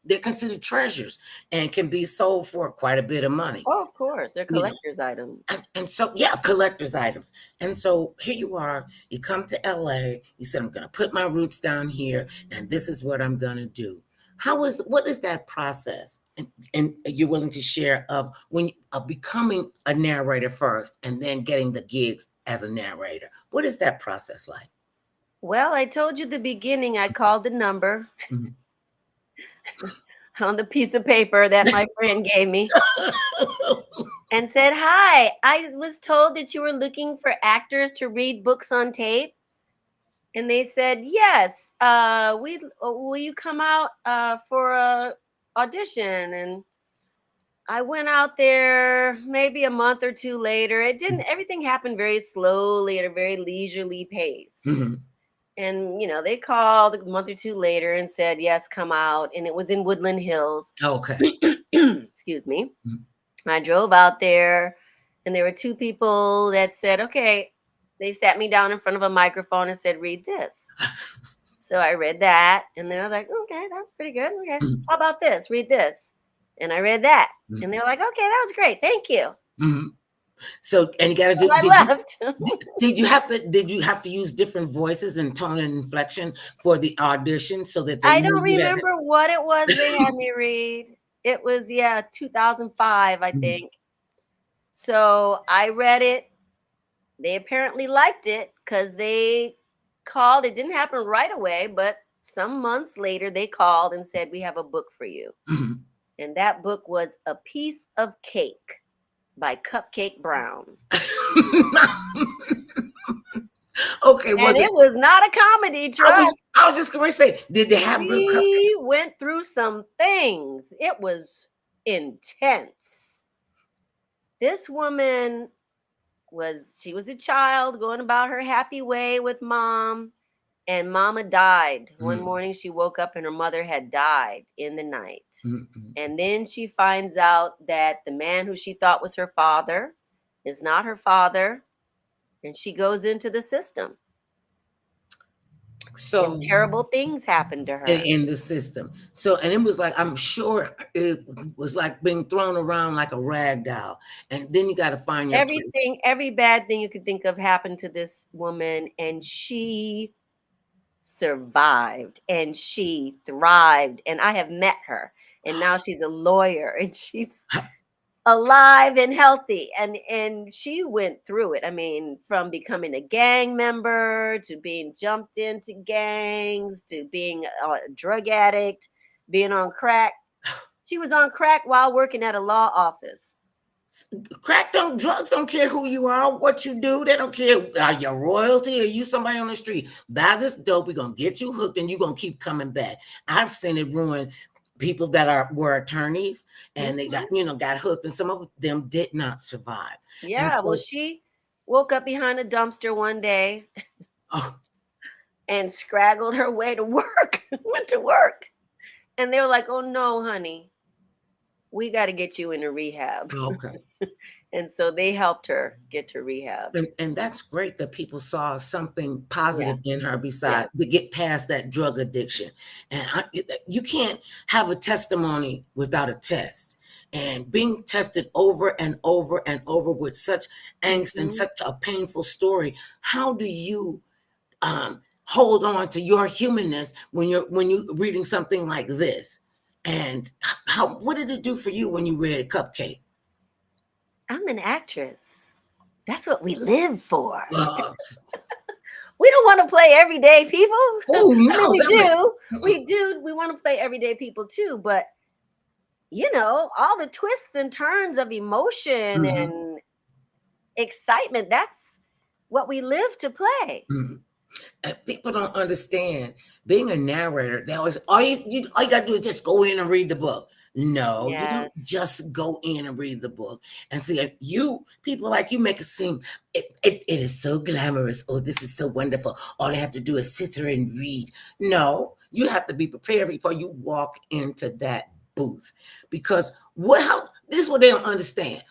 [SPEAKER 1] they're considered treasures and can be sold for quite a bit of money.
[SPEAKER 2] Oh, of course. They're
[SPEAKER 1] You know,
[SPEAKER 2] collector's items.
[SPEAKER 1] and so yeah, collector's items. And so here you are, you come to LA, you said, I'm gonna put my roots down here, and this is what I'm gonna do. What is that process? And you're willing to share of when becoming a narrator first and then getting the gigs as a narrator. What is that process like?
[SPEAKER 2] Well, I told you at the beginning, I called the number
[SPEAKER 1] Mhm.
[SPEAKER 2] on the piece of paper that my friend gave me and said, "Hi, I was told that you were looking for actors to read books on tape." And they said, "Yes, will you come out for a audition?" And I went out there maybe a month or two later. Everything happened very slowly at a very leisurely pace.
[SPEAKER 1] Mhm.
[SPEAKER 2] And, they called a month or two later and said, "Yes, come out." And it was in Woodland Hills.
[SPEAKER 1] Okay.
[SPEAKER 2] Excuse me.
[SPEAKER 1] Mhm.
[SPEAKER 2] I drove out there and there were two people that said, "Okay," they sat me down in front of a microphone and said, "Read this." So I read that and then I was like, "Okay, that's pretty good. Okay.
[SPEAKER 1] Mhm.
[SPEAKER 2] How about this? Read this." And I read that.
[SPEAKER 1] Mhm.
[SPEAKER 2] And they were like, "Okay, that was great. Thank you."
[SPEAKER 1] Mhm. So, and you got to
[SPEAKER 2] So
[SPEAKER 1] do.
[SPEAKER 2] I left.
[SPEAKER 1] Did you have to use different voices and tone and inflection for the audition so that they
[SPEAKER 2] I
[SPEAKER 1] knew
[SPEAKER 2] don't
[SPEAKER 1] you had?
[SPEAKER 2] remember what it was they had me read. It was, yeah, 2005, I
[SPEAKER 1] Mhm.
[SPEAKER 2] think. So I read it. They apparently liked it because they called. It didn't happen right away, but some months later, they called and said, "We have a book for you."
[SPEAKER 1] Mhm.
[SPEAKER 2] And that book was A Piece of Cake by Cupcake Brown.
[SPEAKER 1] Okay,
[SPEAKER 2] And
[SPEAKER 1] was it?
[SPEAKER 2] it was not a comedy, trust.
[SPEAKER 1] I was just going to say, did they have real
[SPEAKER 2] We
[SPEAKER 1] cupcakes?
[SPEAKER 2] went through some things. It was intense. This woman she was a child going about her happy way with mom, and mama died. One
[SPEAKER 1] Mm,
[SPEAKER 2] morning she woke up and her mother had died in the night.
[SPEAKER 1] mm, mm.
[SPEAKER 2] And then she finds out that the man who she thought was her father is not her father, and she goes into the system and
[SPEAKER 1] So
[SPEAKER 2] terrible things happen to her.
[SPEAKER 1] in the system. So and it was like I'm sure it was like being thrown around like a rag doll, and then you got to find your place.
[SPEAKER 2] Every bad thing you could think of happened to this woman, and she survived and she thrived. And I have met her, and now she's a lawyer and she's alive and healthy, and she went through it. I mean, from becoming a gang member to being jumped into gangs to being a drug addict, being on crack. She was on crack while working at a law office.
[SPEAKER 1] Crack don't drugs don't care who you are, what you do. They don't care are you royalty or you somebody on the street. Buy this dope, we're gonna get you hooked and you're gonna keep coming back. I've seen it ruin people that were attorneys and they got got hooked, and some of them did not survive.
[SPEAKER 2] Yeah, well, she woke up behind a dumpster one day and scraggled her way to work, went to work. And they were like, "Oh no, honey, we got to get you into rehab."
[SPEAKER 1] Okay.
[SPEAKER 2] And so they helped her get to rehab.
[SPEAKER 1] And that's great that people saw something positive in her besides to get past that drug addiction. And you can't have a testimony without a test. And being tested over and over and over with such angst and such a painful story, how do you hold on to your humanness when you're reading something like this? And what did it do for you when you read Cupcake?
[SPEAKER 2] I'm an actress. That's what we live for.
[SPEAKER 1] Uh,
[SPEAKER 2] We don't want to play everyday people.
[SPEAKER 1] Oh no,
[SPEAKER 2] I mean, we do. We want to play everyday people too, but all the twists and turns of emotion and excitement, that's what we live to play.
[SPEAKER 1] And people don't understand being a narrator. They always all you gotta do is just go in and read the book. No, you don't just go in and read the book and see. You people like you make it seem it is so glamorous. Oh, this is so wonderful. All they have to do is sit there and read. No, you have to be prepared before you walk into that booth, because this is what they don't understand.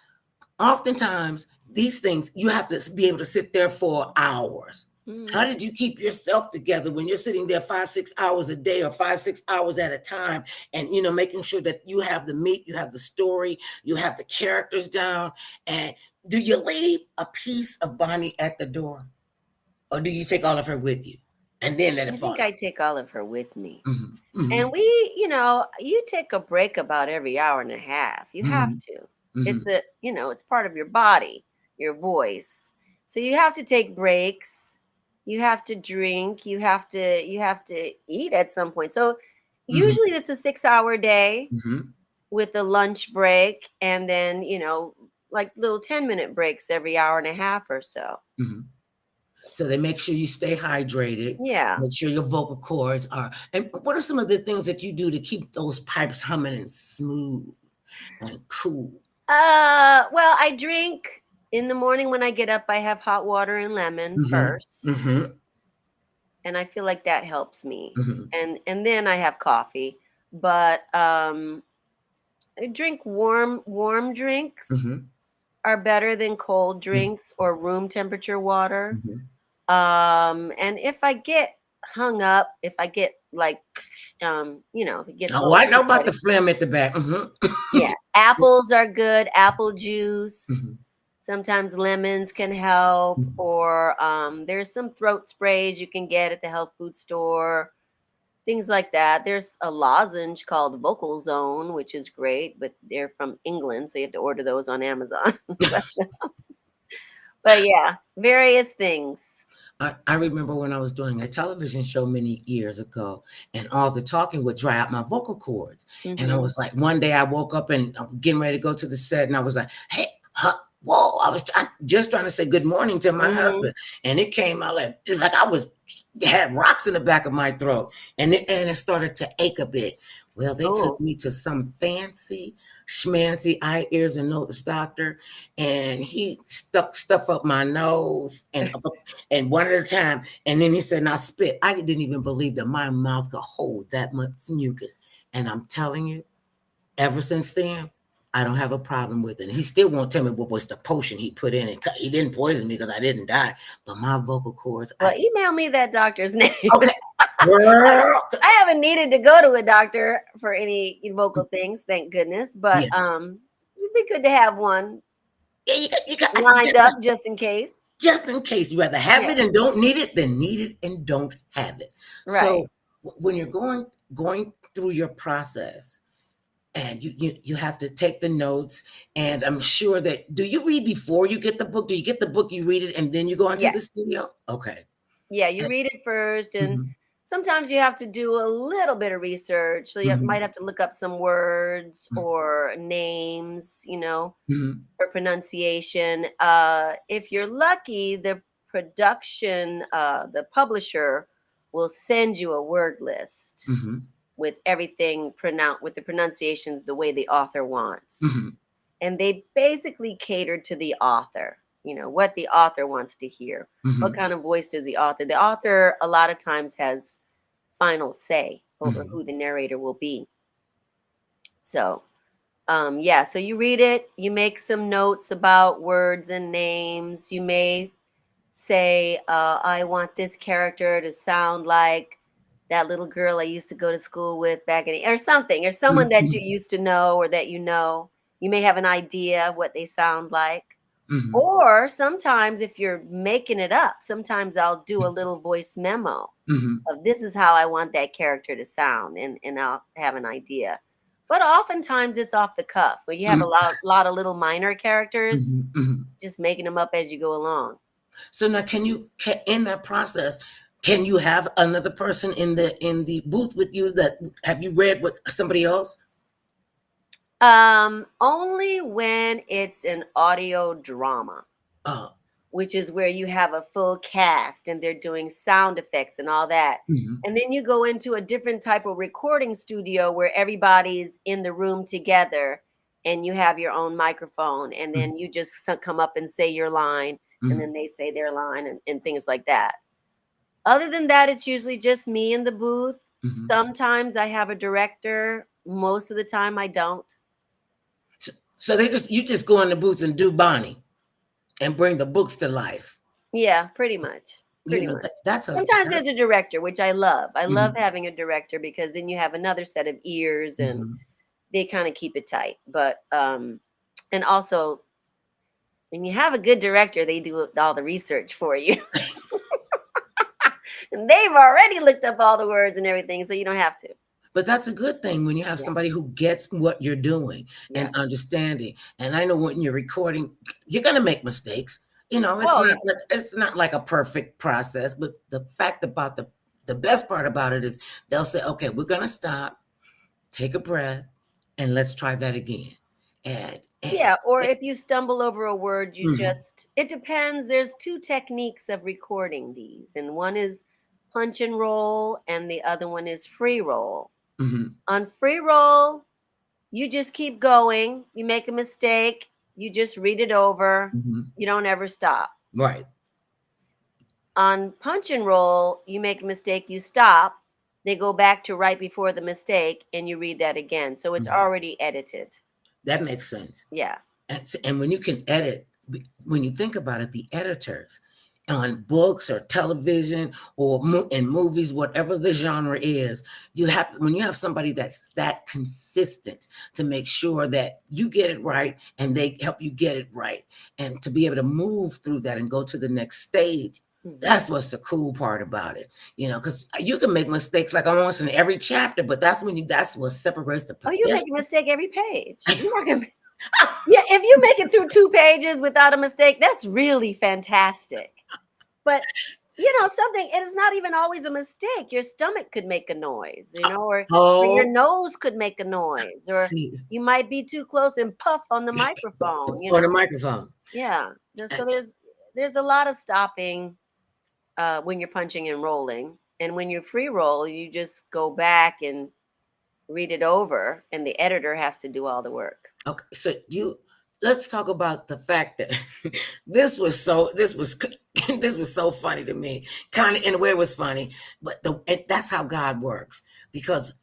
[SPEAKER 1] Oftentimes, these things you have to be able to sit there for hours. How did you keep yourself together when you're sitting there 5-6 hours a day or 5-6 hours at a time, and making sure that you have the meat, you have the story, you have the characters down? And do you leave a piece of Bahni at the door, or do you take all of her with you and then let it fall?
[SPEAKER 2] I think I take all of her with me. And we, you take a break about every hour and a half. You have to. It's it's part of your body, your voice. So you have to take breaks. You have to drink. You have to eat at some point. So usually it's a 6-hour day with a lunch break, and then like little 10-minute breaks every hour and a half or so.
[SPEAKER 1] So they make sure you stay hydrated.
[SPEAKER 2] Yeah.
[SPEAKER 1] Make sure your vocal cords are. And what are some of the things that you do to keep those pipes humming and smooth and cool?
[SPEAKER 2] Well, I drink. In the morning when I get up, I have hot water and lemon first. And I feel like that helps me. And then I have coffee. But I drink warm drinks are better than cold drinks or room temperature water. And if I get hung up, if I get like if it gets
[SPEAKER 1] I know about the phlegm at the back.
[SPEAKER 2] Yeah, apples are good, apple juice. Sometimes lemons can help, or there's some throat sprays you can get at the health food store, things like that. There's a lozenge called Vocal Zone, which is great, but they're from England, so you have to order those on Amazon. But yeah, various things.
[SPEAKER 1] I remember when I was doing a television show many years ago, and all the talking would dry out my vocal cords. And I was like, one day I woke up and I'm getting ready to go to the set, and I was like, hey, whoa, I was just trying to say good morning to my husband, and it came out like I had rocks in the back of my throat, and it started to ache a bit. Well, they took me to some fancy schmancy eye, ears, and nose doctor, and he stuck stuff up my nose and one at a time, and then he said, "Now spit." I didn't even believe that my mouth could hold that much mucus, and I'm telling you, ever since then, I don't have a problem with it. And he still won't tell me what was the potion he put in it. He didn't poison me because I didn't die. But my vocal cords.
[SPEAKER 2] Well, email me that doctor's name.
[SPEAKER 1] Okay.
[SPEAKER 2] I haven't needed to go to a doctor for any vocal things, thank goodness. But it'd be good to have one
[SPEAKER 1] Yeah, you got
[SPEAKER 2] lined up just in case.
[SPEAKER 1] just in case. You rather have
[SPEAKER 2] Yeah.
[SPEAKER 1] it and don't need it than need it and don't have it.
[SPEAKER 2] Right.
[SPEAKER 1] So when you're going through your process, and you have to take the notes, and I'm sure that, do you read before you get the book? Do you get the book, you read it, and then you go into
[SPEAKER 2] Yeah.
[SPEAKER 1] the studio? Okay.
[SPEAKER 2] Yeah, you read it first, and
[SPEAKER 1] Mhm,
[SPEAKER 2] sometimes you have to do a little bit of research. So you
[SPEAKER 1] mhm,
[SPEAKER 2] might have to look up some words
[SPEAKER 1] mhm,
[SPEAKER 2] or names,
[SPEAKER 1] mhm,
[SPEAKER 2] or pronunciation. If you're lucky, the publisher will send you a word list
[SPEAKER 1] mhm,
[SPEAKER 2] with everything with the pronunciations the way the author wants.
[SPEAKER 1] mhm,
[SPEAKER 2] And they basically cater to the author, what the author wants to hear. What
[SPEAKER 1] mhm,
[SPEAKER 2] kind of voice does the author? The author a lot of times has final say over
[SPEAKER 1] mhm,
[SPEAKER 2] who the narrator will be. So, yeah, so you read it, you make some notes about words and names. You may say, I want this character to sound like that little girl I used to go to school with back or something, or someone that you
[SPEAKER 1] mhm,
[SPEAKER 2] used to know or that you know. You may have an idea of what they sound like.
[SPEAKER 1] mhm,
[SPEAKER 2] Or sometimes, if you're making it up, sometimes I'll do a little voice memo
[SPEAKER 1] mhm,
[SPEAKER 2] of this is how I want that character to sound, and I'll have an idea. But oftentimes it's off the cuff, where you have a
[SPEAKER 1] mhm,
[SPEAKER 2] lot of little minor characters,
[SPEAKER 1] mhm, mhm.
[SPEAKER 2] just making them up as you go along.
[SPEAKER 1] So now, in that process, can you have another person in the booth with you? That have you read with somebody else?
[SPEAKER 2] Only when it's an audio drama,
[SPEAKER 1] Oh.
[SPEAKER 2] which is where you have a full cast and they're doing sound effects and all that.
[SPEAKER 1] Mhm,
[SPEAKER 2] And then you go into a different type of recording studio where everybody's in the room together and you have your own microphone, and
[SPEAKER 1] mhm,
[SPEAKER 2] then you just come up and say your line, and
[SPEAKER 1] mhm,
[SPEAKER 2] then they say their line, and things like that. Other than that, it's usually just me in the booth.
[SPEAKER 1] mhm.
[SPEAKER 2] Sometimes I have a director. Most of the time I don't.
[SPEAKER 1] So you just go in the booth and do Bonnie and bring the books to life.
[SPEAKER 2] Yeah, pretty much.
[SPEAKER 1] You
[SPEAKER 2] Pretty
[SPEAKER 1] know
[SPEAKER 2] much. Sometimes
[SPEAKER 1] that,
[SPEAKER 2] there's a director, which I love. I love
[SPEAKER 1] mhm,
[SPEAKER 2] having a director because then you have another set of ears and
[SPEAKER 1] mhm.
[SPEAKER 2] they kind of keep it tight. But and also when you have a good director, they do all the research for you. And they've already looked up all the words and everything, so you don't have to.
[SPEAKER 1] But that's a good thing when you have
[SPEAKER 2] Yeah.
[SPEAKER 1] somebody who gets what you're doing
[SPEAKER 2] Yeah.
[SPEAKER 1] and understanding. And I know when you're recording, you're gonna make mistakes.
[SPEAKER 2] Oh yeah.
[SPEAKER 1] It's not like a perfect process, but the best part about it is they'll say, okay, we're gonna stop, take a breath, and let's try that again. And
[SPEAKER 2] Yeah, or if you stumble over a word,
[SPEAKER 1] mhm,
[SPEAKER 2] it depends. There's two techniques of recording these, and one is punch and roll, and the other one is free roll.
[SPEAKER 1] mhm,
[SPEAKER 2] On free roll, you just keep going. You make a mistake, you just read it over.
[SPEAKER 1] mhm.
[SPEAKER 2] You don't ever stop.
[SPEAKER 1] Right.
[SPEAKER 2] On punch and roll, you make a mistake, you stop. They go back to right before the mistake, and you read that again. So it's
[SPEAKER 1] Mhm.
[SPEAKER 2] already edited.
[SPEAKER 1] That makes sense.
[SPEAKER 2] Yeah.
[SPEAKER 1] And when you can edit, when you think about it, the editors on books or television or in movies, whatever the genre is, when you have somebody that's that consistent to make sure that you get it right and they help you get it right, and to be able to move through that and go to the next stage.
[SPEAKER 2] Mhm.
[SPEAKER 1] That's what's the cool part about it, because you can make mistakes like almost in every chapter, but that's what separates the
[SPEAKER 2] Oh, you make a
[SPEAKER 1] professional.
[SPEAKER 2] mistake every page. You're not gonna. Yeah, if you make it through 2 pages without a mistake, that's really fantastic. But, something it is not even always a mistake. Your stomach could make a noise, or your
[SPEAKER 1] Oh,
[SPEAKER 2] nose could make a noise, or
[SPEAKER 1] see,
[SPEAKER 2] you might be too close and puff on the microphone,
[SPEAKER 1] on the microphone.
[SPEAKER 2] Yeah.
[SPEAKER 1] Uh,
[SPEAKER 2] So there's a lot of stopping when you're punching and rolling. And when you free roll, you just go back and read it over, and the editor has to do all the work.
[SPEAKER 1] Okay, so let's talk about the fact that this was so funny to me. Kind of in a way it was funny, but that's how God works, because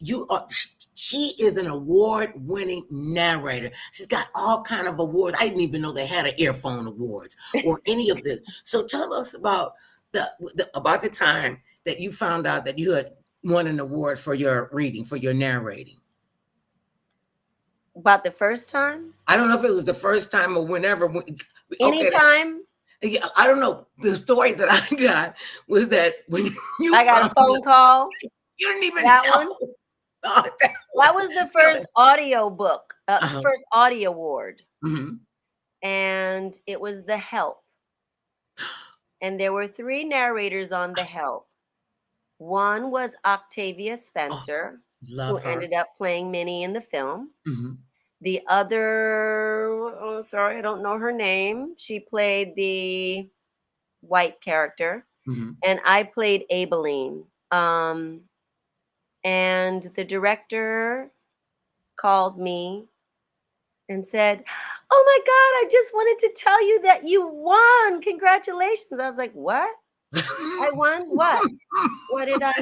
[SPEAKER 1] she is an award-winning narrator. She's got all kind of awards. I didn't even know they had an Earphone Awards or any of this. So tell us about about the time that you found out that you had won an award for your reading, for your narrating.
[SPEAKER 2] About the first time?
[SPEAKER 1] I don't know if it was the first time or whenever. Okay,
[SPEAKER 2] Anytime?
[SPEAKER 1] Yeah, I don't know. The story that I got was that when you
[SPEAKER 2] I got a
[SPEAKER 1] found
[SPEAKER 2] phone call.
[SPEAKER 1] you didn't even
[SPEAKER 2] That
[SPEAKER 1] know
[SPEAKER 2] one.
[SPEAKER 1] that one.
[SPEAKER 2] That was the
[SPEAKER 1] Tell
[SPEAKER 2] first
[SPEAKER 1] us.
[SPEAKER 2] audio book,
[SPEAKER 1] Uh-huh.
[SPEAKER 2] first Audie Award,
[SPEAKER 1] Hmm.
[SPEAKER 2] and it was The Help. And there were three narrators on The Help. One was Octavia
[SPEAKER 1] Oh,
[SPEAKER 2] Spencer, who
[SPEAKER 1] love her.
[SPEAKER 2] ended up playing Minnie in the film.
[SPEAKER 1] Hmm.
[SPEAKER 2] The other, oh, sorry, I don't know her name. She played the white character,
[SPEAKER 1] Hmm.
[SPEAKER 2] and I played Abeline. And the director called me and said, "Oh my God, I just wanted to tell you that you won. Congratulations." I was like, "What? I won? What? What did I?"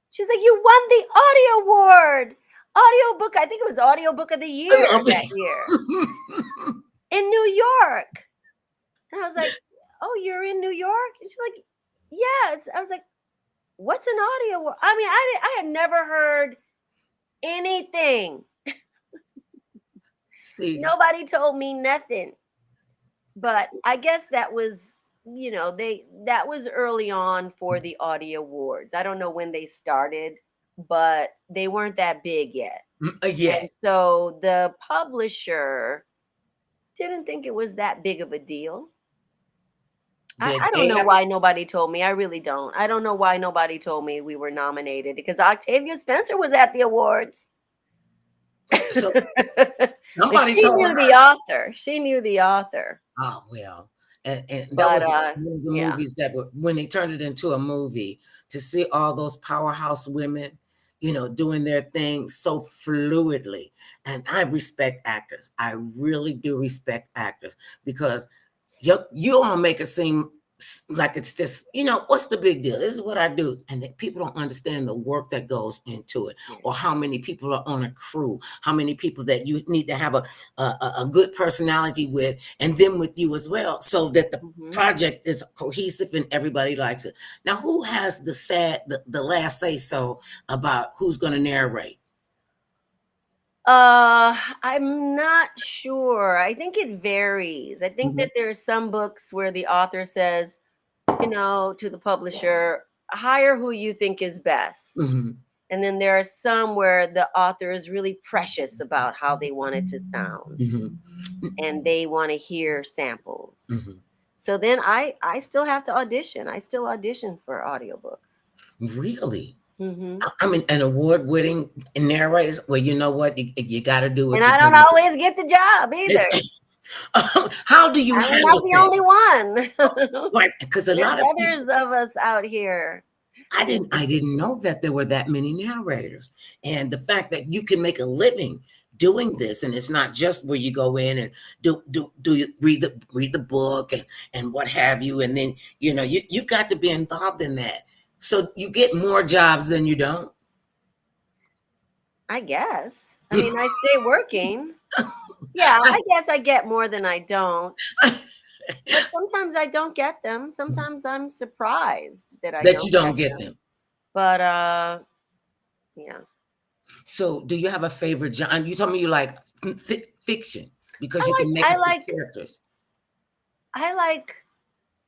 [SPEAKER 2] She's like, "You won the Audio Award. Audiobook, I think it was Audiobook of the Year that year in New York." And I was like, "Oh, you're in New York?" And she's like, "Yes." I was like, "What's an audio award?" I mean, I had never heard anything.
[SPEAKER 1] See,
[SPEAKER 2] Nobody told me nothing. But I guess that was, that was early on for the Audie Awards. I don't know when they started, but they weren't that big yet.
[SPEAKER 1] yeah,
[SPEAKER 2] And so the publisher didn't think it was that big of a deal.
[SPEAKER 1] did
[SPEAKER 2] I don't
[SPEAKER 1] they
[SPEAKER 2] know
[SPEAKER 1] have
[SPEAKER 2] why nobody told me. I really don't. I don't know why nobody told me we were nominated because Octavia Spencer was at the awards.
[SPEAKER 1] so
[SPEAKER 2] And
[SPEAKER 1] somebody
[SPEAKER 2] she
[SPEAKER 1] told
[SPEAKER 2] knew
[SPEAKER 1] her?
[SPEAKER 2] the author. She knew the author.
[SPEAKER 1] Oh well, and that
[SPEAKER 2] But
[SPEAKER 1] was one of the
[SPEAKER 2] yeah.
[SPEAKER 1] movies that were when they turned it into a movie to see all those powerhouse women, doing their thing so fluidly. And I respect actors. I really do respect actors because you all make it seem like it's just, what's the big deal? This is what I do. And that people don't understand the work that goes into it,
[SPEAKER 2] Yeah.
[SPEAKER 1] or how many people are on a crew, how many people that you need to have a good personality with, and them with you as well, so that the
[SPEAKER 2] Mhm.
[SPEAKER 1] project is cohesive and everybody likes it. Now, who has the last say so about who's going to narrate?
[SPEAKER 2] I'm not sure. I think it varies. I think
[SPEAKER 1] Hmm.
[SPEAKER 2] that there's some books where the author says, to the publisher, hire who you think is best.
[SPEAKER 1] Hmm.
[SPEAKER 2] And then there are some where the author is really precious about how they want it to sound
[SPEAKER 1] Hmm.
[SPEAKER 2] and they want to hear samples.
[SPEAKER 1] Hmm.
[SPEAKER 2] So then I still have to audition. I still audition for audiobooks.
[SPEAKER 1] Really?
[SPEAKER 2] Hmm.
[SPEAKER 1] I mean, an award-winning narrator. Well, you know what? You got to do
[SPEAKER 2] And
[SPEAKER 1] what you
[SPEAKER 2] I
[SPEAKER 1] got
[SPEAKER 2] don't
[SPEAKER 1] to do.
[SPEAKER 2] always get the job either.
[SPEAKER 1] How do you
[SPEAKER 2] I'm not
[SPEAKER 1] handle
[SPEAKER 2] the
[SPEAKER 1] that?
[SPEAKER 2] only one.
[SPEAKER 1] Right, because a
[SPEAKER 2] There's
[SPEAKER 1] lot of people,
[SPEAKER 2] others of us out here.
[SPEAKER 1] I didn't know that there were that many narrators, and the fact that you can make a living doing this, and it's not just where you go in and do you read the book and what have you, and then you've got to be involved in that, so you get more jobs than you don't.
[SPEAKER 2] I guess. I mean, I stay working. Yeah, I guess I get more than I don't. But sometimes I don't get them. Sometimes I'm surprised that I
[SPEAKER 1] That you
[SPEAKER 2] don't get
[SPEAKER 1] don't get
[SPEAKER 2] them.
[SPEAKER 1] them.
[SPEAKER 2] But yeah.
[SPEAKER 1] So, do you have a favorite genre? You told me you like fiction because
[SPEAKER 2] I
[SPEAKER 1] you
[SPEAKER 2] like
[SPEAKER 1] can make
[SPEAKER 2] I
[SPEAKER 1] up the
[SPEAKER 2] like
[SPEAKER 1] characters.
[SPEAKER 2] I like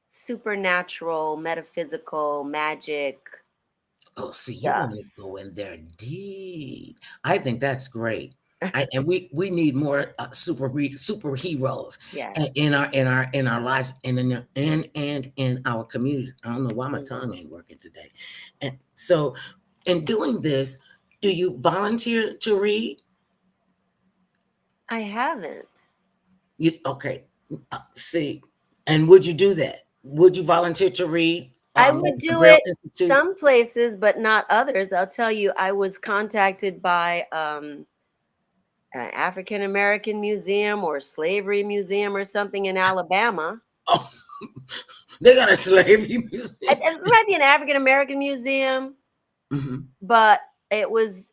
[SPEAKER 2] supernatural, metaphysical, magic
[SPEAKER 1] Oh, see, you
[SPEAKER 2] stuff.
[SPEAKER 1] want to go in there deep. I think that's great. And we need more superheroes
[SPEAKER 2] Yeah.
[SPEAKER 1] in our lives and in our communities. I don't know why my
[SPEAKER 2] Mhm.
[SPEAKER 1] tongue ain't working today. And so, in doing this, do you volunteer to read?
[SPEAKER 2] I haven't.
[SPEAKER 1] You okay? See, and would you do that? Would you volunteer to read?
[SPEAKER 2] I
[SPEAKER 1] Like
[SPEAKER 2] would
[SPEAKER 1] the
[SPEAKER 2] do
[SPEAKER 1] Braille
[SPEAKER 2] it
[SPEAKER 1] Institute?
[SPEAKER 2] some places, but not others. I'll tell you, I was contacted by an African American museum or slavery museum or something in Alabama.
[SPEAKER 1] Oh, they got a slavery museum.
[SPEAKER 2] It might be an African American museum,
[SPEAKER 1] Mhm.
[SPEAKER 2] but it was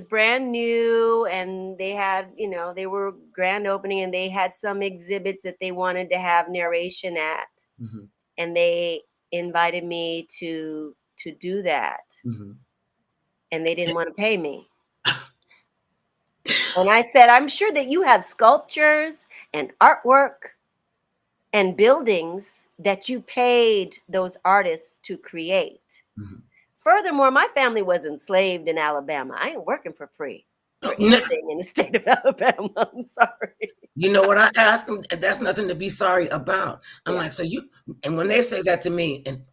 [SPEAKER 2] brand new, and they had, they were grand opening, and they had some exhibits that they wanted to have narration at,
[SPEAKER 1] Mhm.
[SPEAKER 2] and they invited me to do that,
[SPEAKER 1] Mhm.
[SPEAKER 2] and they didn't want to pay me. And I said, "I'm sure that you have sculptures and artwork and buildings that you paid those artists to create.
[SPEAKER 1] Mhm.
[SPEAKER 2] Furthermore, my family was enslaved in Alabama. I ain't working for free for
[SPEAKER 1] Now,
[SPEAKER 2] anything in the state of Alabama. I'm sorry.
[SPEAKER 1] you know what I ask them? That's nothing to be sorry about. I'm
[SPEAKER 2] Yeah.
[SPEAKER 1] like, so you, and when they say that to me, and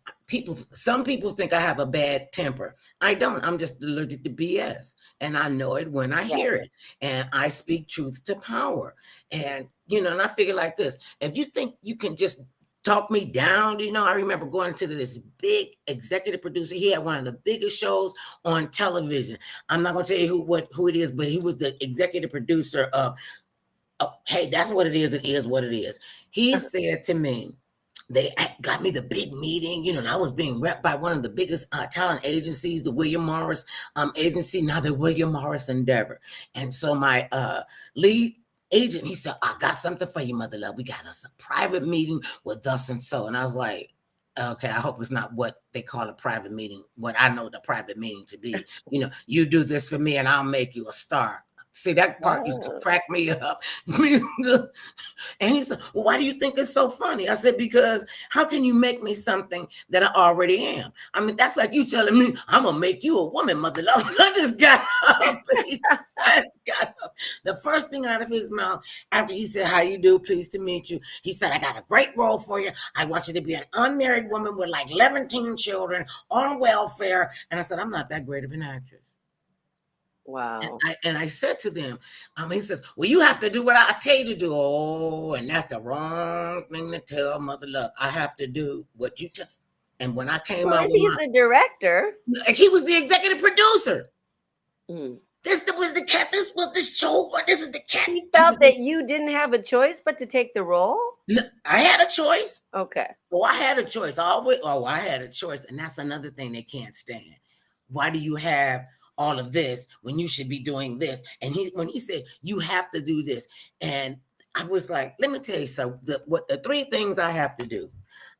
[SPEAKER 1] some people think I have a bad temper. I don't. I'm just allergic to BS. And I know it when I
[SPEAKER 2] Right.
[SPEAKER 1] hear it. And I speak truth to power. And, and I figure like this, if you think you can just talk me down, I remember going to this big executive producer. He had one of the biggest shows on television. I'm not going to tell you who it is, but he was the executive producer of, oh, hey, that's what it is. It is what it is. He said to me, they got me the big meeting, and I was being repped by one of the biggest talent agencies, the William Morris agency, now the William Morris Endeavor. And so my lead agent, he said, I got something for you, mother love. We got us a private meeting with thus and so. And I was like, okay, I hope it's not what they call a private meeting, what I know the private meeting to be. You do this for me and I'll make you a star. See, that part used to
[SPEAKER 2] Oh.
[SPEAKER 1] crack me up. And he said, well, why do you think it's so funny? I said, because how can you make me something that I already am? I mean, that's like you telling me, I'm going to make you a woman, mother love. I just got up. The first thing out of his mouth after he said, how you do? Pleased to meet you. He said, I got a great role for you. I want you to be an unmarried woman with like 11 teen children on welfare. And I said, I'm not that great of an actress.
[SPEAKER 2] Wow.
[SPEAKER 1] And I said to them, he says, well, you have to do what I tell you to do. Oh, and that's the wrong thing to tell mother love. I have to do what you tell. And when I came
[SPEAKER 2] Well,
[SPEAKER 1] out
[SPEAKER 2] if
[SPEAKER 1] with
[SPEAKER 2] he's the director.
[SPEAKER 1] he was the executive producer.
[SPEAKER 2] Mm.
[SPEAKER 1] This was the cat. This was the show. This is the cat.
[SPEAKER 2] He felt that you didn't have a choice but to take the role?
[SPEAKER 1] No, I had a choice.
[SPEAKER 2] Okay.
[SPEAKER 1] Well, I had a choice. I had a choice. And that's another thing they can't stand. Why do you have all of this when you should be doing this? And when he said, you have to do this. And I was like, let me tell you something. The three things I have to do.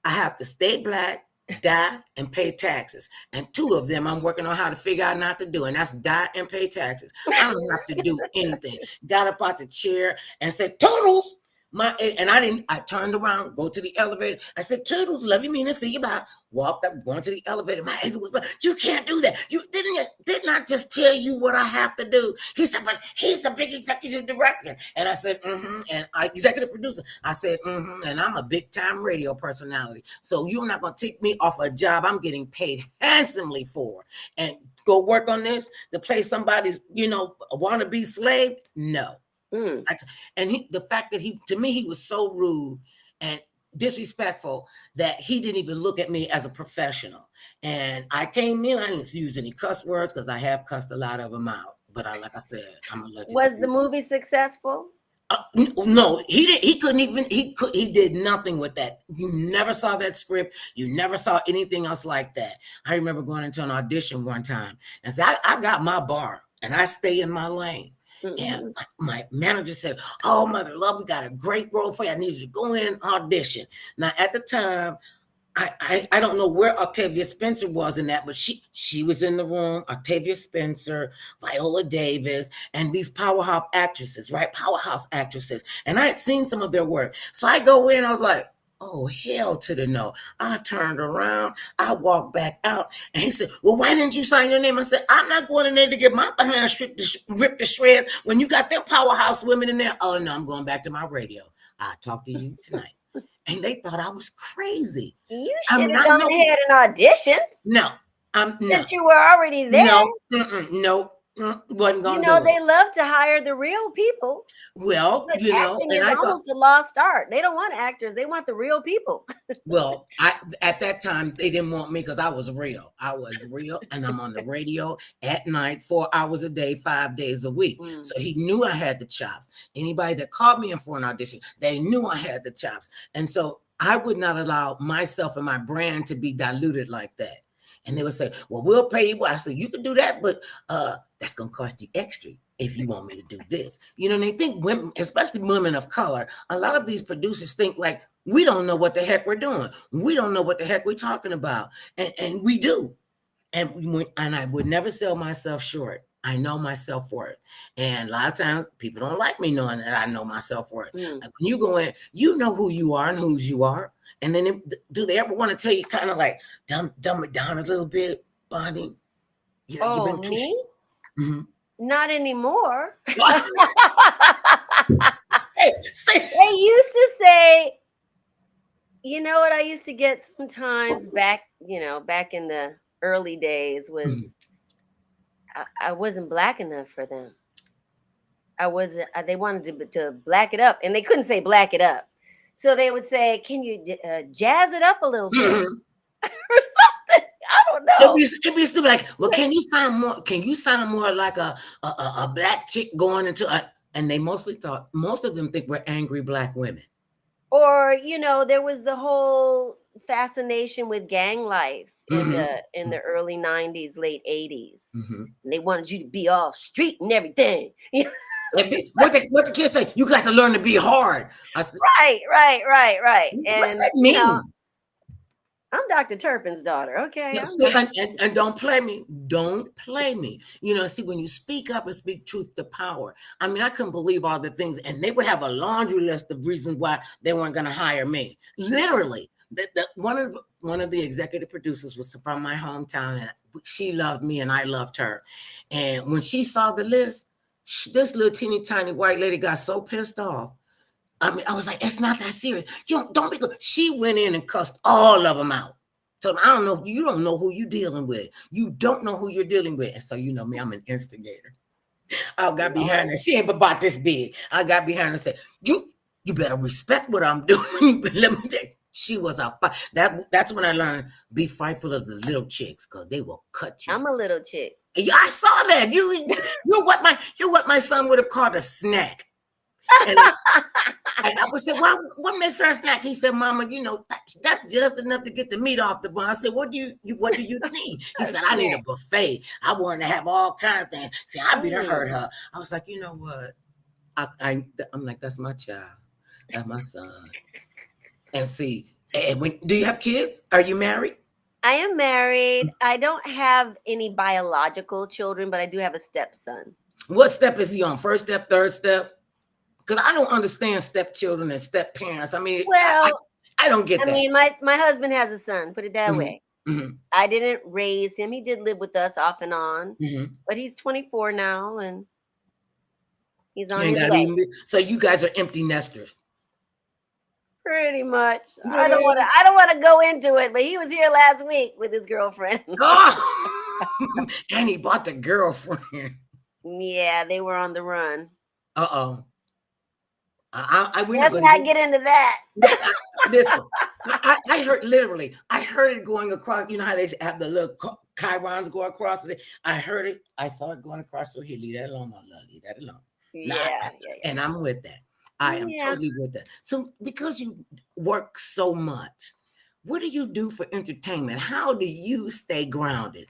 [SPEAKER 1] I have to stay black, die, and pay taxes. And two of them I'm working on how to figure out not to do. And that's die and pay taxes. I don't have to do anything. Got up out the chair and said, Toodles. I turned around, go to the elevator. I said, Toodles, love you, mean to see you bye. Walked up, going to the elevator. My agent was like, you can't do that. Didn't I just tell you what I have to do? He said, but he's a big executive director. And I said, and executive producer. I said, and I'm a big time radio personality. So you're not going to take me off a job I'm getting paid handsomely for and go work on this to play somebody's, wannabe slave? No. And the fact that he was so rude and disrespectful that he didn't even look at me as a professional. And I came in, I didn't use any cuss words because I have cussed a lot of them out. But like I said, I'm allergic.
[SPEAKER 2] Was the movie successful?
[SPEAKER 1] No, he couldn't even, he did nothing with that. You never saw that script. You never saw anything else like that. I remember going into an audition one time and said, I got my bar and I stay in my lane. And my manager said, oh, mother love, we got a great role for you. I need you to go in and audition. Now, at the time, I don't know where Octavia Spencer was in that, but she was in the room. Octavia Spencer, Viola Davis, and these powerhouse actresses, right? Powerhouse actresses. And I had seen some of their work. So I go in, I was like, oh, hell to the no. I turned around, I walked back out, and he said, well, why didn't you sign your name? I said, I'm not going in there to get my behind ripped to shreds when you got them powerhouse women in there. Oh, no, I'm going back to my radio. I'll talk to you tonight. And they thought I was crazy.
[SPEAKER 2] You should have gone ahead and auditioned.
[SPEAKER 1] No.
[SPEAKER 2] Since you were already there.
[SPEAKER 1] No. Wasn't gonna
[SPEAKER 2] do they love to hire the real people.
[SPEAKER 1] Well,
[SPEAKER 2] acting is almost a lost art. They don't want actors; they want the real people.
[SPEAKER 1] Well, at that time they didn't want me because I was real. And I'm on the radio at night, 4 hours a day, 5 days a week. So he knew I had the chops. Anybody that called me in for an audition, they knew I had the chops, and so I would not allow myself and my brand to be diluted like that. And they would say, well, we'll pay you. I said, you can do that, but that's going to cost you extra if you want me to do this. And they think women, especially women of color, a lot of these producers think like, we don't know what the heck we're doing. We don't know what the heck we're talking about. And we do. And I would never sell myself short. I know my self-worth. And a lot of times people don't like me knowing that I know my self-worth.
[SPEAKER 2] Mm.
[SPEAKER 1] Like when you go in, you know who you are and whose you are. And then do they ever want to tell you kind of like dumb it down a little bit, Bonnie? You know, you've
[SPEAKER 2] Oh,
[SPEAKER 1] been too.
[SPEAKER 2] me?
[SPEAKER 1] Mhm.
[SPEAKER 2] Not anymore.
[SPEAKER 1] Hey, say,
[SPEAKER 2] They used to say, you know what I used to get sometimes back, back in the early days
[SPEAKER 1] Mhm.
[SPEAKER 2] was I wasn't black enough for them. I wasn't. They wanted to black it up, and they couldn't say black it up, so they would say, "Can you jazz it up a little bit
[SPEAKER 1] Mhm.
[SPEAKER 2] or something?" I don't know.
[SPEAKER 1] It'd be stupid. Like, well, can you sound more? Can you sound more like a black chick going into a? And they most of them think we're angry black women.
[SPEAKER 2] Or there was the whole fascination with gang life in
[SPEAKER 1] Mm-hmm.
[SPEAKER 2] the early '90s, late '80s.
[SPEAKER 1] Mm-hmm.
[SPEAKER 2] And they wanted you to be all street and everything.
[SPEAKER 1] What the kids say? You got to learn to be hard. I said,
[SPEAKER 2] Right.
[SPEAKER 1] what's
[SPEAKER 2] And
[SPEAKER 1] that mean?
[SPEAKER 2] I'm Dr. Turpin's daughter. Okay,
[SPEAKER 1] Yeah,
[SPEAKER 2] I'm
[SPEAKER 1] see,
[SPEAKER 2] not.
[SPEAKER 1] and don't play me. Don't play me. See, when you speak up and speak truth to power, I mean, I couldn't believe all the things, and they would have a laundry list of reasons why they weren't going to hire me. Literally, one of the executive producers was from my hometown, and she loved me, and I loved her. And when she saw the list, this little teeny tiny white lady got so pissed off. I mean, I was like, it's not that serious. You don't be good. She went in and cussed all of them out. So I don't know. You don't know who you're dealing with. You don't know who you're dealing with. And so you know me, I'm an instigator. I got behind her. She ain't about this big. I got behind her and said, you better respect what I'm doing. Let me tell you. She was a fight. That's when I learned be frightful of the little chicks because they will cut you.
[SPEAKER 2] I'm a little chick.
[SPEAKER 1] Yeah, I saw that. You're what my son would have called a snack. And I would say, well, what makes her a snack? He said, Mama, that's just enough to get the meat off the bone. I said, what do you need? He said, I need a buffet. I want to have all kinds of things. See, I be to hurt her. I was like, you know what? I'm like, that's my child. That's my son. And see, do you have kids? Are you married?
[SPEAKER 2] I am married. I don't have any biological children, but I do have a stepson.
[SPEAKER 1] What step is he on? First step, third step? Because I don't understand stepchildren and step parents. I mean,
[SPEAKER 2] Well,
[SPEAKER 1] I don't get
[SPEAKER 2] I
[SPEAKER 1] that.
[SPEAKER 2] mean, my husband has a son, put it that way.
[SPEAKER 1] Mm-hmm.
[SPEAKER 2] I didn't raise him. He did live with us off and on,
[SPEAKER 1] Mm-hmm.
[SPEAKER 2] but he's 24 now and he's on his way.
[SPEAKER 1] So you guys are empty nesters.
[SPEAKER 2] Pretty much. I don't want to go into it, but he was here last week with his girlfriend.
[SPEAKER 1] Oh! And he bought the girlfriend.
[SPEAKER 2] Yeah, they were on the run.
[SPEAKER 1] Uh-oh.
[SPEAKER 2] Let's not get into that.
[SPEAKER 1] Listen, I heard it going across. You know how they have the little chyrons go across it? I heard it. I saw it going across. So here, leave that alone, my love. Leave that alone.
[SPEAKER 2] Yeah.
[SPEAKER 1] And I'm with that. I am totally with that. So because you work so much, what do you do for entertainment? How do you stay grounded?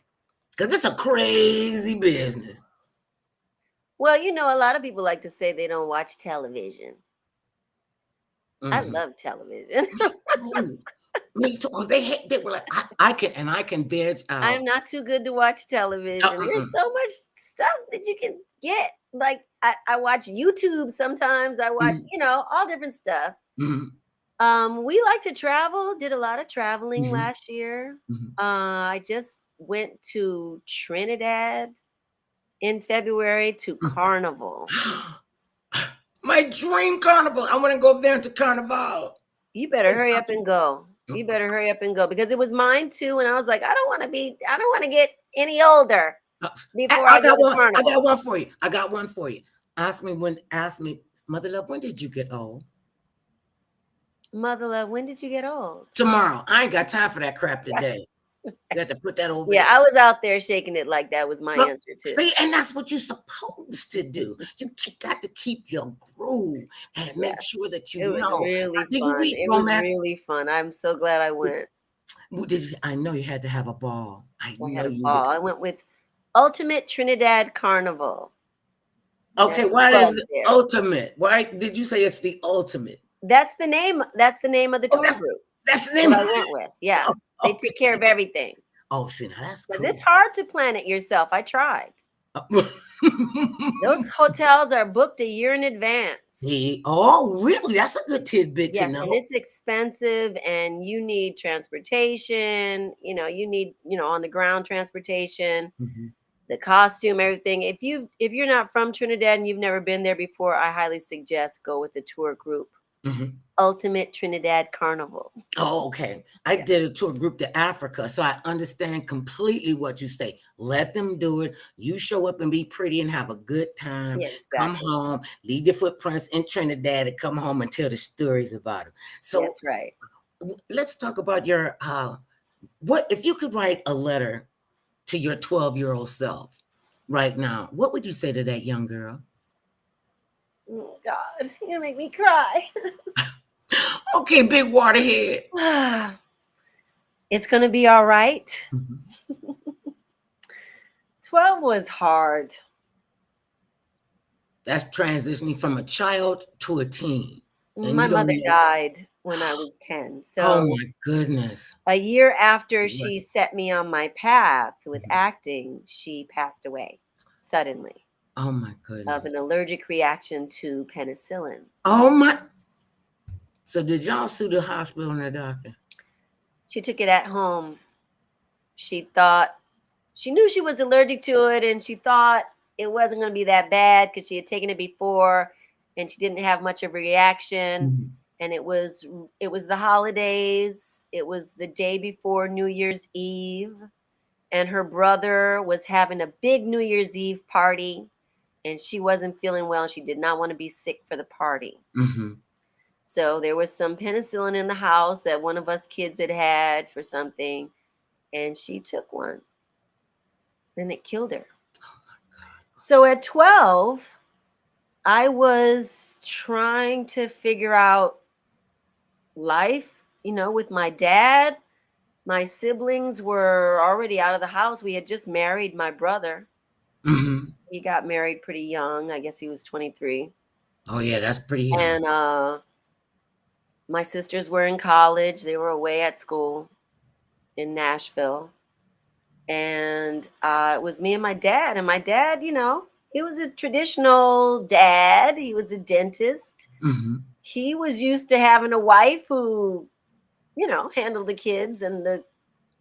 [SPEAKER 1] Because it's a crazy business.
[SPEAKER 2] Well, a lot of people like to say they don't watch television. Mm-hmm. I love television.
[SPEAKER 1] Me too. They were like, I can veg out.
[SPEAKER 2] I'm not too good to watch television. There's so much stuff that you can get. Like I watch YouTube sometimes. I watch, all different stuff. Mm-hmm. We like to travel. Did a lot of traveling last year. Mm-hmm. I just went to Trinidad in February to Carnival.
[SPEAKER 1] My dream carnival. I want to go there to Carnival.
[SPEAKER 2] You better hurry up and go. You better hurry up and go because it was mine too. And I was like, I don't want to get any older before I got one.
[SPEAKER 1] I got one for you. Ask me, Mother Love, when did you get old?
[SPEAKER 2] Mother Love, when did you get old?
[SPEAKER 1] Tomorrow. I ain't got time for that crap today. You have to put that over.
[SPEAKER 2] Yeah, there. I was out there shaking it like that was my answer too.
[SPEAKER 1] See, and that's what you're supposed to do. You got to keep your groove and make sure that you know.
[SPEAKER 2] Really fun. It was really fun. I'm so glad I went.
[SPEAKER 1] I know you had to have a ball. I
[SPEAKER 2] went with Ultimate Trinidad Carnival.
[SPEAKER 1] Okay, why is it ultimate? Why did you say it's the ultimate?
[SPEAKER 2] That's the name. That's the name of the tour group.
[SPEAKER 1] That's the name
[SPEAKER 2] I went with. Yeah. They take care of everything.
[SPEAKER 1] Oh, see, now that's cool.
[SPEAKER 2] It's hard to plan it yourself. I tried. Those hotels are booked a year in advance.
[SPEAKER 1] See, oh, really? That's a good tidbit to
[SPEAKER 2] Yes, and
[SPEAKER 1] know.
[SPEAKER 2] it's expensive, and you need transportation, you need, on the ground transportation,
[SPEAKER 1] Mhm,
[SPEAKER 2] the costume, everything. If you're not from Trinidad and you've never been there before, I highly suggest go with the tour group.
[SPEAKER 1] mhm.
[SPEAKER 2] Ultimate Trinidad Carnival.
[SPEAKER 1] Oh, okay. I
[SPEAKER 2] Yeah.
[SPEAKER 1] did a tour group to Africa, so I understand completely what you say. Let them do it. You show up and be pretty and have a good time.
[SPEAKER 2] Yeah,
[SPEAKER 1] Come
[SPEAKER 2] exactly.
[SPEAKER 1] home, leave your footprints in Trinidad, and come home and tell the stories about them. So
[SPEAKER 2] That's right.
[SPEAKER 1] let's talk about your what if you could write a letter to your 12-year-old self right now? What would you say to that young girl?
[SPEAKER 2] Oh God, you're gonna make me cry.
[SPEAKER 1] Okay, big waterhead.
[SPEAKER 2] It's gonna be all right.
[SPEAKER 1] Mhm.
[SPEAKER 2] 12 was hard.
[SPEAKER 1] That's transitioning from a child to a teen, and
[SPEAKER 2] My
[SPEAKER 1] you don't
[SPEAKER 2] mother
[SPEAKER 1] know.
[SPEAKER 2] died when I was 10.
[SPEAKER 1] Oh
[SPEAKER 2] So
[SPEAKER 1] my goodness.
[SPEAKER 2] a year after she
[SPEAKER 1] Bless
[SPEAKER 2] set me on my path with
[SPEAKER 1] you.
[SPEAKER 2] acting, she passed away suddenly
[SPEAKER 1] Oh my
[SPEAKER 2] of
[SPEAKER 1] goodness.
[SPEAKER 2] an allergic reaction to penicillin.
[SPEAKER 1] Oh my. So did y'all sue the hospital and the doctor?
[SPEAKER 2] She took it at home. She thought she knew she was allergic to it, and she thought it wasn't going to be that bad because she had taken it before and she didn't have much of a reaction.
[SPEAKER 1] Mhm,
[SPEAKER 2] And it was the holidays. It was the day before New Year's Eve, and her brother was having a big New Year's Eve party, and she wasn't feeling well. She did not want to be sick for the party.
[SPEAKER 1] mhm.
[SPEAKER 2] So there was some penicillin in the house that one of us kids had had for something, and she took one, and it killed her. So at 12, I was trying to figure out life, with my dad. My siblings were already out of the house. We had just married my brother.
[SPEAKER 1] Mhm.
[SPEAKER 2] He got married pretty young. I guess he was 23.
[SPEAKER 1] Oh yeah, that's pretty young.
[SPEAKER 2] And my sisters were in college. They were away at school in Nashville. And it was me and my dad. And my dad, he was a traditional dad. He was a dentist.
[SPEAKER 1] Mhm,
[SPEAKER 2] He was used to having a wife who, handled the kids and the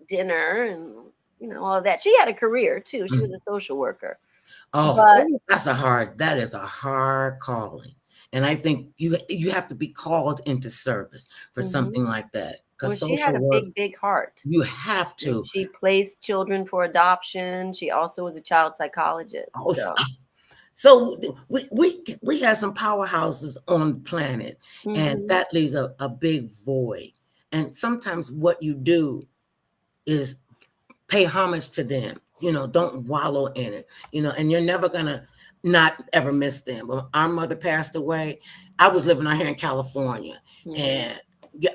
[SPEAKER 2] dinner and, all of that. She had a career too. She was
[SPEAKER 1] mhm.
[SPEAKER 2] a social worker.
[SPEAKER 1] Oh,
[SPEAKER 2] But
[SPEAKER 1] ooh, that is a hard calling. And I think you have to be called into service for
[SPEAKER 2] mhm.
[SPEAKER 1] something like that.
[SPEAKER 2] Well,
[SPEAKER 1] Because
[SPEAKER 2] she had
[SPEAKER 1] social
[SPEAKER 2] a
[SPEAKER 1] work,
[SPEAKER 2] big, big heart.
[SPEAKER 1] you have
[SPEAKER 2] And
[SPEAKER 1] to.
[SPEAKER 2] she placed children for adoption. She also was a child psychologist.
[SPEAKER 1] Oh,
[SPEAKER 2] So,
[SPEAKER 1] so we have some powerhouses on the planet, and
[SPEAKER 2] mhm,
[SPEAKER 1] that leaves a big void. And sometimes what you do is pay homage to them. Don't wallow in it. And you're never gonna not ever miss them. When our mother passed away, I was living out here in California,
[SPEAKER 2] mhm.
[SPEAKER 1] and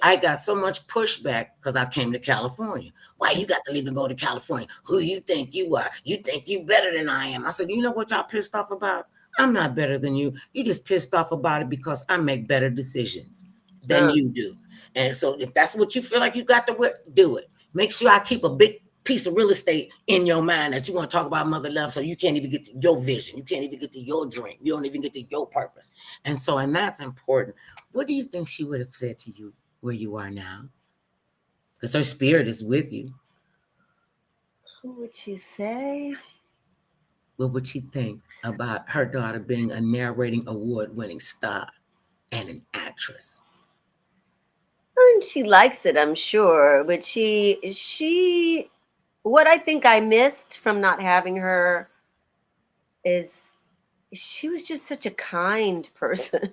[SPEAKER 1] I got so much pushback because I came to California. Why you got to leave and go to California? Who you think you are? You think you better than I am? I said, you know what y'all pissed off about? I'm not better than you. You just pissed off about it because I make better decisions than
[SPEAKER 2] Uh,
[SPEAKER 1] you do. And so if that's what you feel like you got to do it. Make sure I keep a big piece of real estate in your mind that you want to talk about mother love, so you can't even get to your vision. You can't even get to your dream. You don't even get to your purpose. And that's important. What do you think she would have said to you where you are now? Because her spirit is with you.
[SPEAKER 2] what would she say?
[SPEAKER 1] What would she think about her daughter being a narrating award-winning star and an actress?
[SPEAKER 2] And she likes it, I'm sure. But what I think I missed from not having her is she was just such a kind person.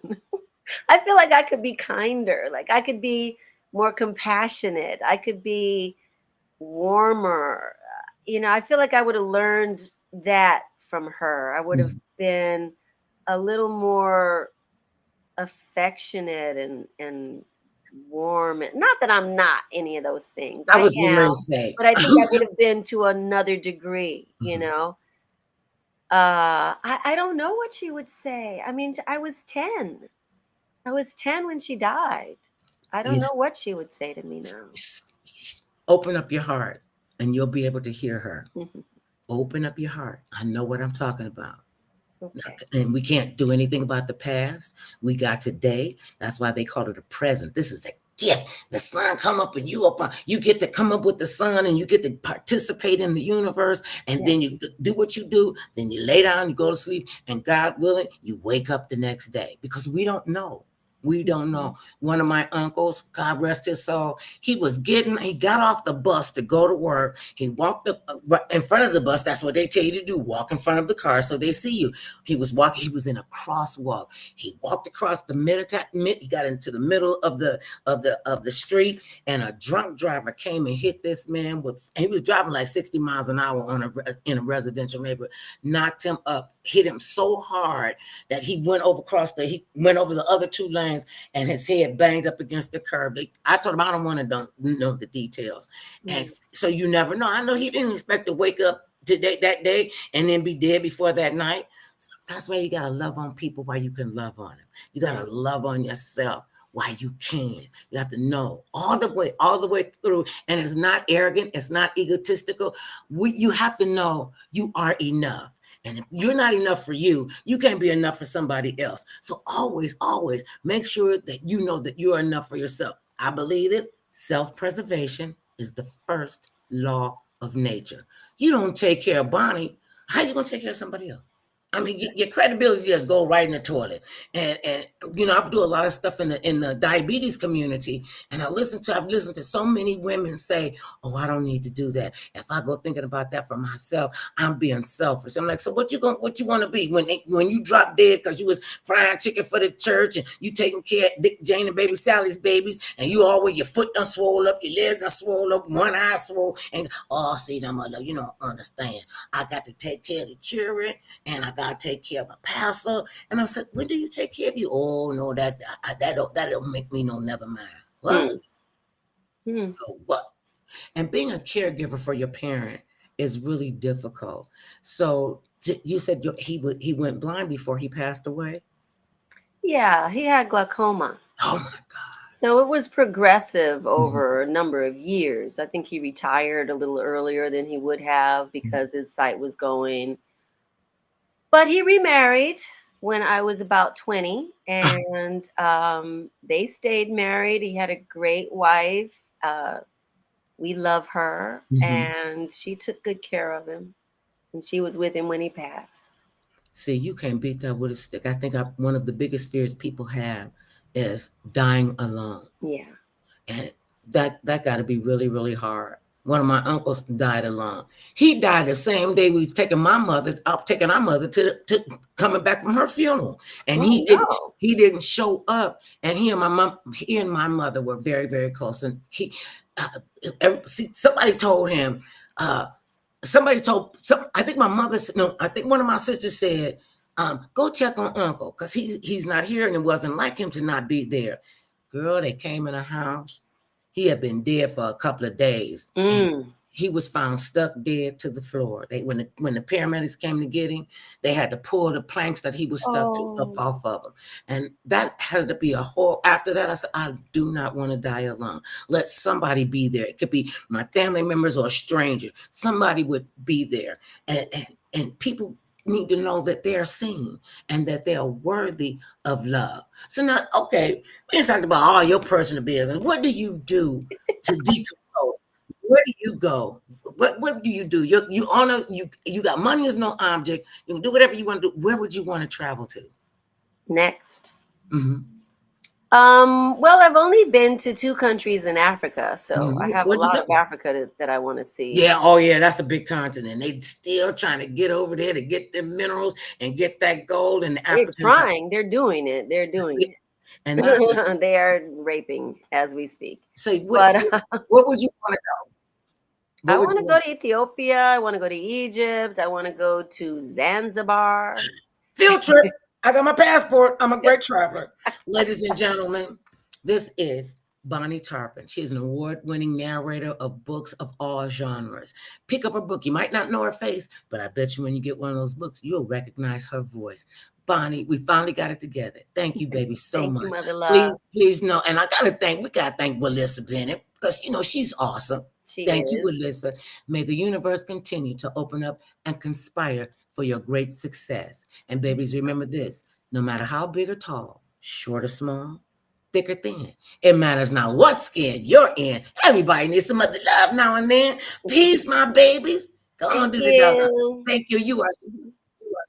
[SPEAKER 2] I feel like I could be kinder. Like I could be more compassionate. I could be warmer. I feel like I would have learned that from her. I would have
[SPEAKER 1] Mhm.
[SPEAKER 2] been a little more affectionate and warm. Not that I'm not any of those things.
[SPEAKER 1] I
[SPEAKER 2] I
[SPEAKER 1] was getting ready to
[SPEAKER 2] am,
[SPEAKER 1] say.
[SPEAKER 2] but I think I would have been to another degree,
[SPEAKER 1] Mhm.
[SPEAKER 2] I don't know what she would say. I mean, I was 10. I was 10 when she died. I don't know
[SPEAKER 1] Yes.
[SPEAKER 2] what she would say to me now.
[SPEAKER 1] Open up your heart and you'll be able to hear her. Open up your heart. I know what I'm talking about.
[SPEAKER 2] Okay.
[SPEAKER 1] And we can't do anything about the past. We got today. That's why they call it a present. This is a gift. The sun come up and you get to come up with the sun and you get to participate in the universe. And
[SPEAKER 2] Yeah.
[SPEAKER 1] then you do what you do. Then you lay down, you go to sleep, and God willing, you wake up the next day because we don't know. We don't
[SPEAKER 2] Mhm.
[SPEAKER 1] know. One of my uncles, God rest his soul, he got off the bus to go to work. He walked in front of the bus. That's what they tell you to do. Walk in front of the car so they see you. He was walking. He was in a crosswalk. He walked across the middle. He got into the middle of the street, and a drunk driver came and hit this man with. He was driving like 60 miles an hour in a residential neighborhood. Knocked him up. Hit him so hard that he He went over the other two lanes, and his head banged up against the curb. I told him I don't want to know the details, and
[SPEAKER 2] Mm.
[SPEAKER 1] so you never know. I know he didn't expect to wake up today that day and then be dead before that night. So that's why you gotta love on people while you can love on them. You gotta
[SPEAKER 2] Right.
[SPEAKER 1] love on yourself while you can. You have to know all the way through. And it's not arrogant, it's not egotistical. You have to know you are enough. And if you're not enough for you, you can't be enough for somebody else. So always, always make sure that you know that you're enough for yourself. I believe this. Self-preservation is the first law of nature. You don't take care of Bonnie, how you gonna take care of somebody else? I mean, your credibility just go right in the toilet. And I do a lot of stuff in the diabetes community, and I've listened to so many women say, "Oh, I don't need to do that. If I go thinking about that for myself, I'm being selfish." I'm like, so what you want to be when you drop dead because you was frying chicken for the church and you taking care of Dick, Jane, and Baby Sally's babies, and you always your foot done swole up, your leg done swole up, one eye swole, and see, now mother, you don't understand. I got to take care of the children, and I gotta take care of a pastor. And I said, when do you take care of you? Oh no, that don't make me no never mind. What?
[SPEAKER 2] Mm. Mm.
[SPEAKER 1] Oh, what? And being a caregiver for your parent is really difficult. So you said he went blind before he passed away.
[SPEAKER 2] Yeah, he had glaucoma.
[SPEAKER 1] Oh my God.
[SPEAKER 2] So it was progressive
[SPEAKER 1] Mhm,
[SPEAKER 2] over a number of years. I think he retired a little earlier than he would have
[SPEAKER 1] mhm.
[SPEAKER 2] because his sight was going. But he remarried when I was about 20, and they stayed married. He had a great wife. We love her,
[SPEAKER 1] Mhm.
[SPEAKER 2] and she took good care of him, and she was with him when he passed.
[SPEAKER 1] See, you can't beat that with a stick. I think one of the biggest fears people have is dying alone.
[SPEAKER 2] Yeah.
[SPEAKER 1] And that got to be really, really hard. One of my uncles died alone. He died the same day we was taking our mother to coming back from her funeral, and
[SPEAKER 2] Oh no.
[SPEAKER 1] he didn't show up. And he and my mother were very, very close. And somebody told him, I think my mother said, no, I think one of my sisters said, go check on uncle because he's not here, and it wasn't like him to not be there. Girl, they came in the house. He had been dead for a couple of days, and
[SPEAKER 2] Mm.
[SPEAKER 1] he was found stuck dead to the floor. When the paramedics came to get him, they had to pull the planks that he was stuck to up
[SPEAKER 2] Oh.
[SPEAKER 1] off of him. And that has to be a whole. After that, I said, I do not want to die alone. Let somebody be there. It could be my family members or a stranger. Somebody would be there, and people need to know that they're seen and that they are worthy of love. So now, okay, we didn't talk about all your personal business. What do you do to decompose? Where do you go? What do you do? You got money is no object. You can do whatever you want to do. Where would you want to travel to?
[SPEAKER 2] Next.
[SPEAKER 1] Mm-hmm.
[SPEAKER 2] Well, I've only been to two countries in Africa, so I
[SPEAKER 1] Mm-hmm.
[SPEAKER 2] have a
[SPEAKER 1] Where'd you
[SPEAKER 2] lot
[SPEAKER 1] go?
[SPEAKER 2] of Africa that I want to see.
[SPEAKER 1] Yeah, oh yeah, that's a big continent. They still trying to get over there to get the minerals and get that gold, and the
[SPEAKER 2] They're
[SPEAKER 1] Africans have,
[SPEAKER 2] trying. They're doing it. They're doing
[SPEAKER 1] and that's what.
[SPEAKER 2] it. They are raping as we speak.
[SPEAKER 1] So
[SPEAKER 2] But
[SPEAKER 1] what would you want to go?
[SPEAKER 2] I
[SPEAKER 1] What would
[SPEAKER 2] want
[SPEAKER 1] you
[SPEAKER 2] to go
[SPEAKER 1] want?
[SPEAKER 2] to Ethiopia. I want to go to Egypt. I want to go to Zanzibar.
[SPEAKER 1] Field trip. I got my passport. I'm a great traveler. Ladies and gentlemen, this is Bahni Turpin. She's an award-winning narrator of books of all genres. Pick up her book. You might not know her face, but I bet you when you get one of those books, you'll recognize her voice. Bonnie, we finally got it together. Thank you, baby, so
[SPEAKER 2] Thank you,
[SPEAKER 1] much.
[SPEAKER 2] Mother Love.
[SPEAKER 1] Please know, and we gotta thank Melissa Bennett because she's awesome.
[SPEAKER 2] She
[SPEAKER 1] Thank you,
[SPEAKER 2] is.
[SPEAKER 1] Alyssa. May the universe continue to open up and conspire for your great success. And babies, remember this: no matter how big or tall, short or small, thick or thin, it matters not what skin you're in. Everybody needs some other love now and then. Peace, my babies. Go on,
[SPEAKER 2] Thank
[SPEAKER 1] do the dog.
[SPEAKER 2] you.
[SPEAKER 1] Thank you. You are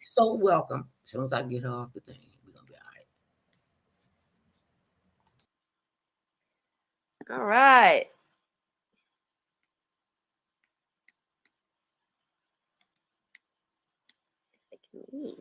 [SPEAKER 1] so welcome. As soon as I get her off the thing, we're gonna be all right.
[SPEAKER 2] All right. I can leave.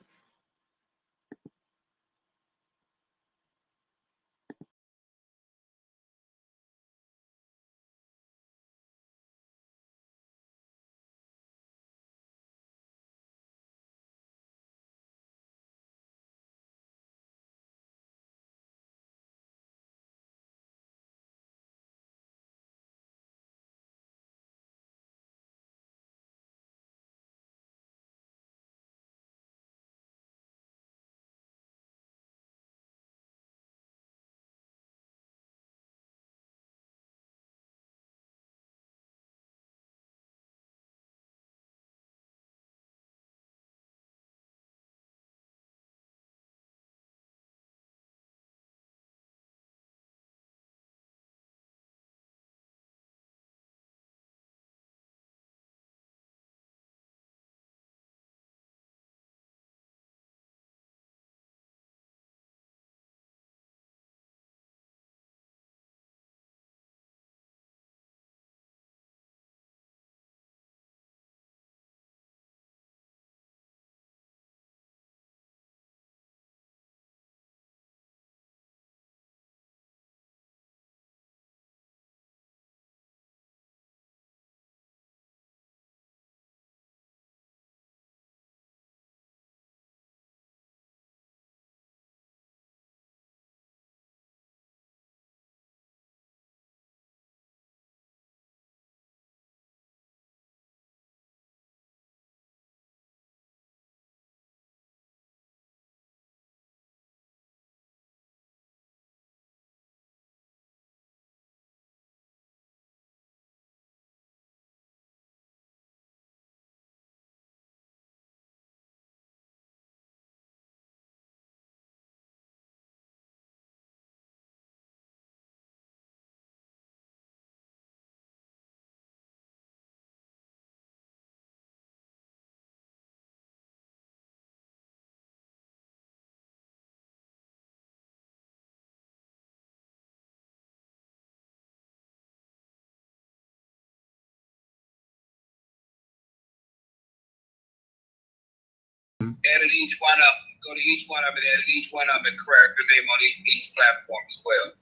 [SPEAKER 3] Edit each one up. Go to each one of them and edit each one of them and correct the name on each platform as well.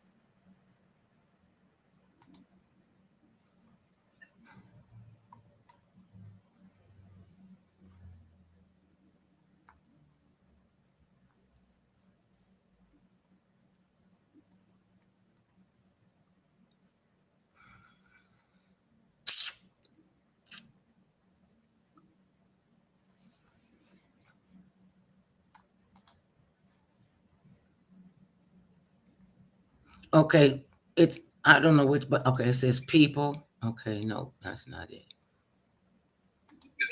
[SPEAKER 1] Okay, it's I don't know which, but okay, it says people. Okay, no, that's not it.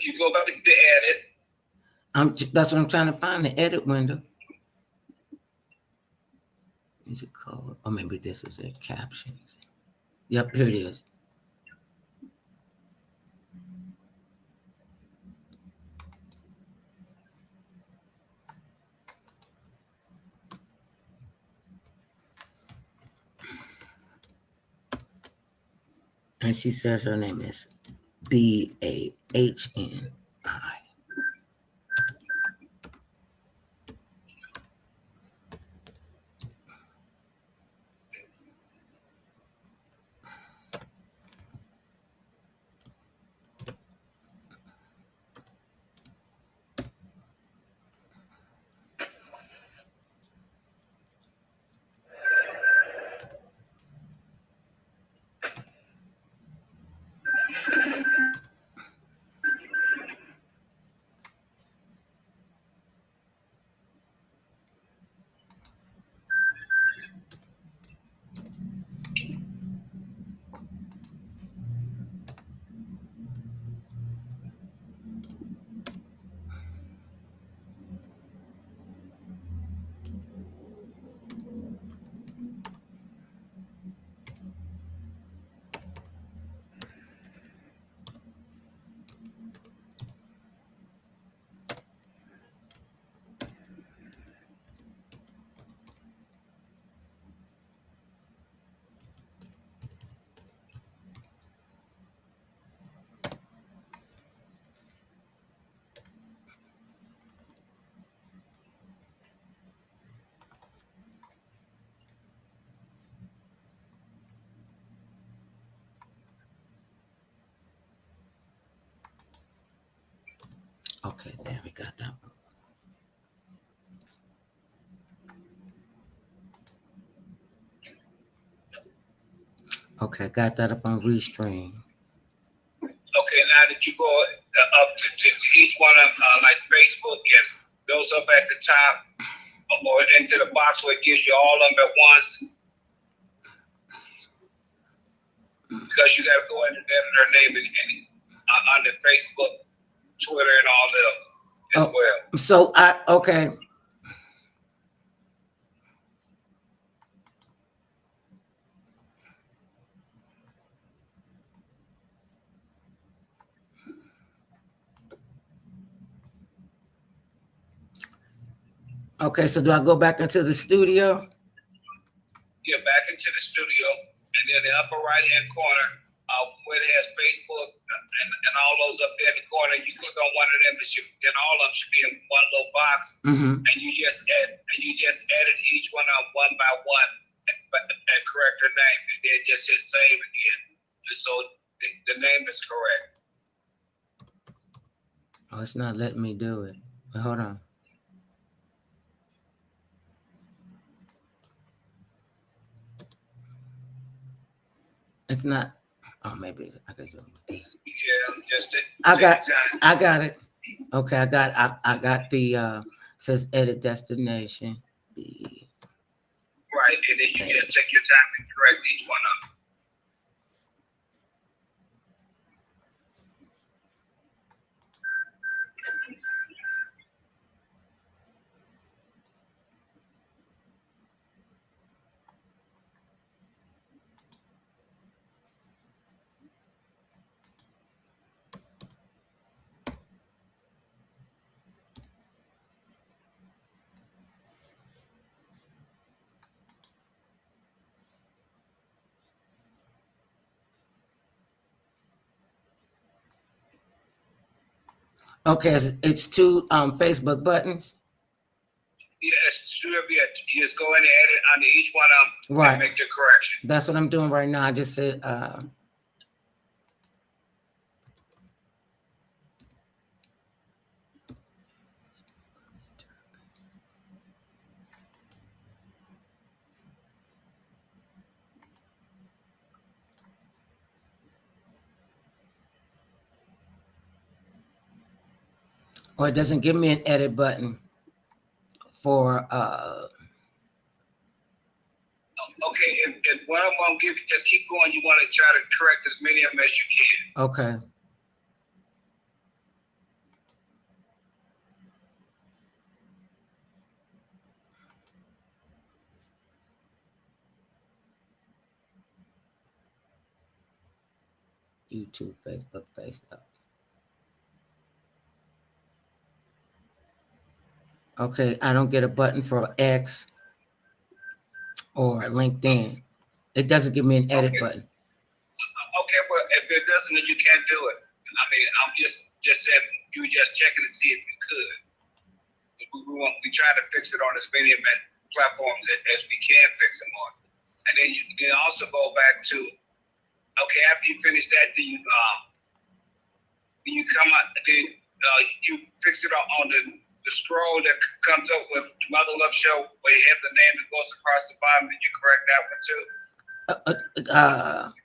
[SPEAKER 3] You go back to edit.
[SPEAKER 1] That's what I'm trying to find, the edit window. Is it called? Or maybe this is it, captions. Yep, here it is. And she says her name is Bahni. Okay, there we got that one. Okay, got that up on Restream.
[SPEAKER 3] Okay, now that you go up to each one of them, like Facebook, get those up at the top or into the box where it gives you all of them at once. Because you got to go in and edit their name and on the Facebook, Twitter, and all them as well.
[SPEAKER 1] So okay. Okay, so do I go back into the studio?
[SPEAKER 3] Yeah, back into the studio, and then the upper right-hand corner, where it has Facebook and all those up there in the corner, you click on one of them, then all of them should be in one little box, and you just edit each one of them one by one and correct their name, and then just hit save again, so the name is correct.
[SPEAKER 1] Oh, it's not letting me do it. But hold on. It's not. Oh, maybe I could do it with this.
[SPEAKER 3] Yeah, just
[SPEAKER 1] I got it. Okay, I got the says edit destination.
[SPEAKER 3] Right, and then you just take your time and correct each one of them.
[SPEAKER 1] Okay, it's two Facebook buttons.
[SPEAKER 3] Yes, should be you just go in and edit under each one of them and make the correction.
[SPEAKER 1] That's what I'm doing right now. I just said or it doesn't give me an edit button for
[SPEAKER 3] okay, if one of them won't give you, just keep going. You want to try to correct as many of them as you can.
[SPEAKER 1] Okay. YouTube, Facebook, Facebook. Okay, I don't get a button for X or LinkedIn. It doesn't give me an edit button.
[SPEAKER 3] Okay, well, if it doesn't, then you can't do it. I mean, I'm just saying, you just checking to see if you could. We try to fix it on as many platforms as we can fix them on. And then you can also go back to, okay, after you finish that, then you come out, then you fix it on the scroll that comes up with Mother Love Show, where you have the name that goes across the bottom. Did you correct that one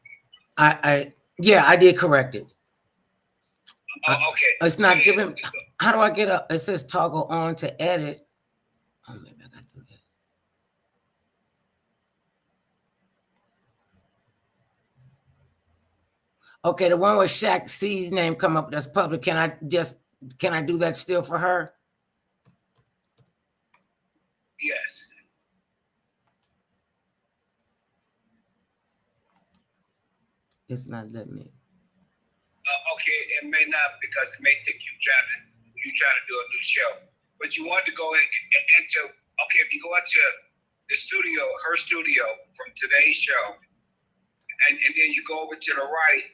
[SPEAKER 3] too?
[SPEAKER 1] I did correct it.
[SPEAKER 3] Oh, okay.
[SPEAKER 1] It's not giving. How do I get up? It says toggle on to edit. Oh, maybe I gotta do that. Okay, the one with Shaq C's name come up, that's public. Can I do that still for her?
[SPEAKER 3] Yes.
[SPEAKER 1] It's not letting me.
[SPEAKER 3] Okay, it may not, because it may think you trying to do a new show. But you want to go into, okay, if you go into the studio, her studio from today's show, and then you go over to the right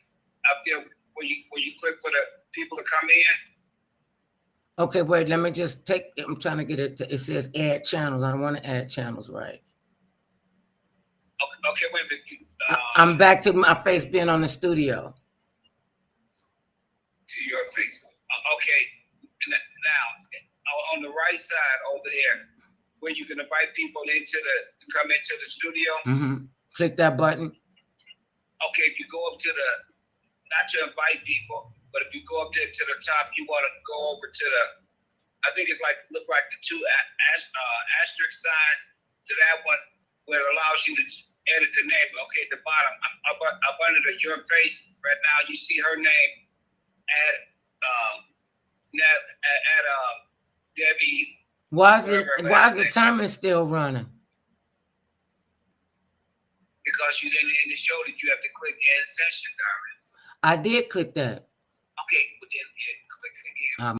[SPEAKER 3] up there where you click for the people to come in.
[SPEAKER 1] Okay, wait, let me just take, I'm trying to get it to, it says add channels. I don't want to add channels, right?
[SPEAKER 3] Okay, wait a minute.
[SPEAKER 1] I'm back to my face being on the studio.
[SPEAKER 3] To your face. Okay. on the right side over there, where you can invite people to come into the studio.
[SPEAKER 1] Mm-hmm. Click that button.
[SPEAKER 3] Okay, if you go up to not to invite people, but if you go up there to the top, you want to go over to I think it's look like the two asterisk sign to that one, where it allows you to edit the name. Okay, at the bottom, up under your face right now, you see her name at Debbie.
[SPEAKER 1] Why is the timer still running?
[SPEAKER 3] Because you didn't end the show, that you have to click end session, darling.
[SPEAKER 1] I did click that.
[SPEAKER 3] Okay, but then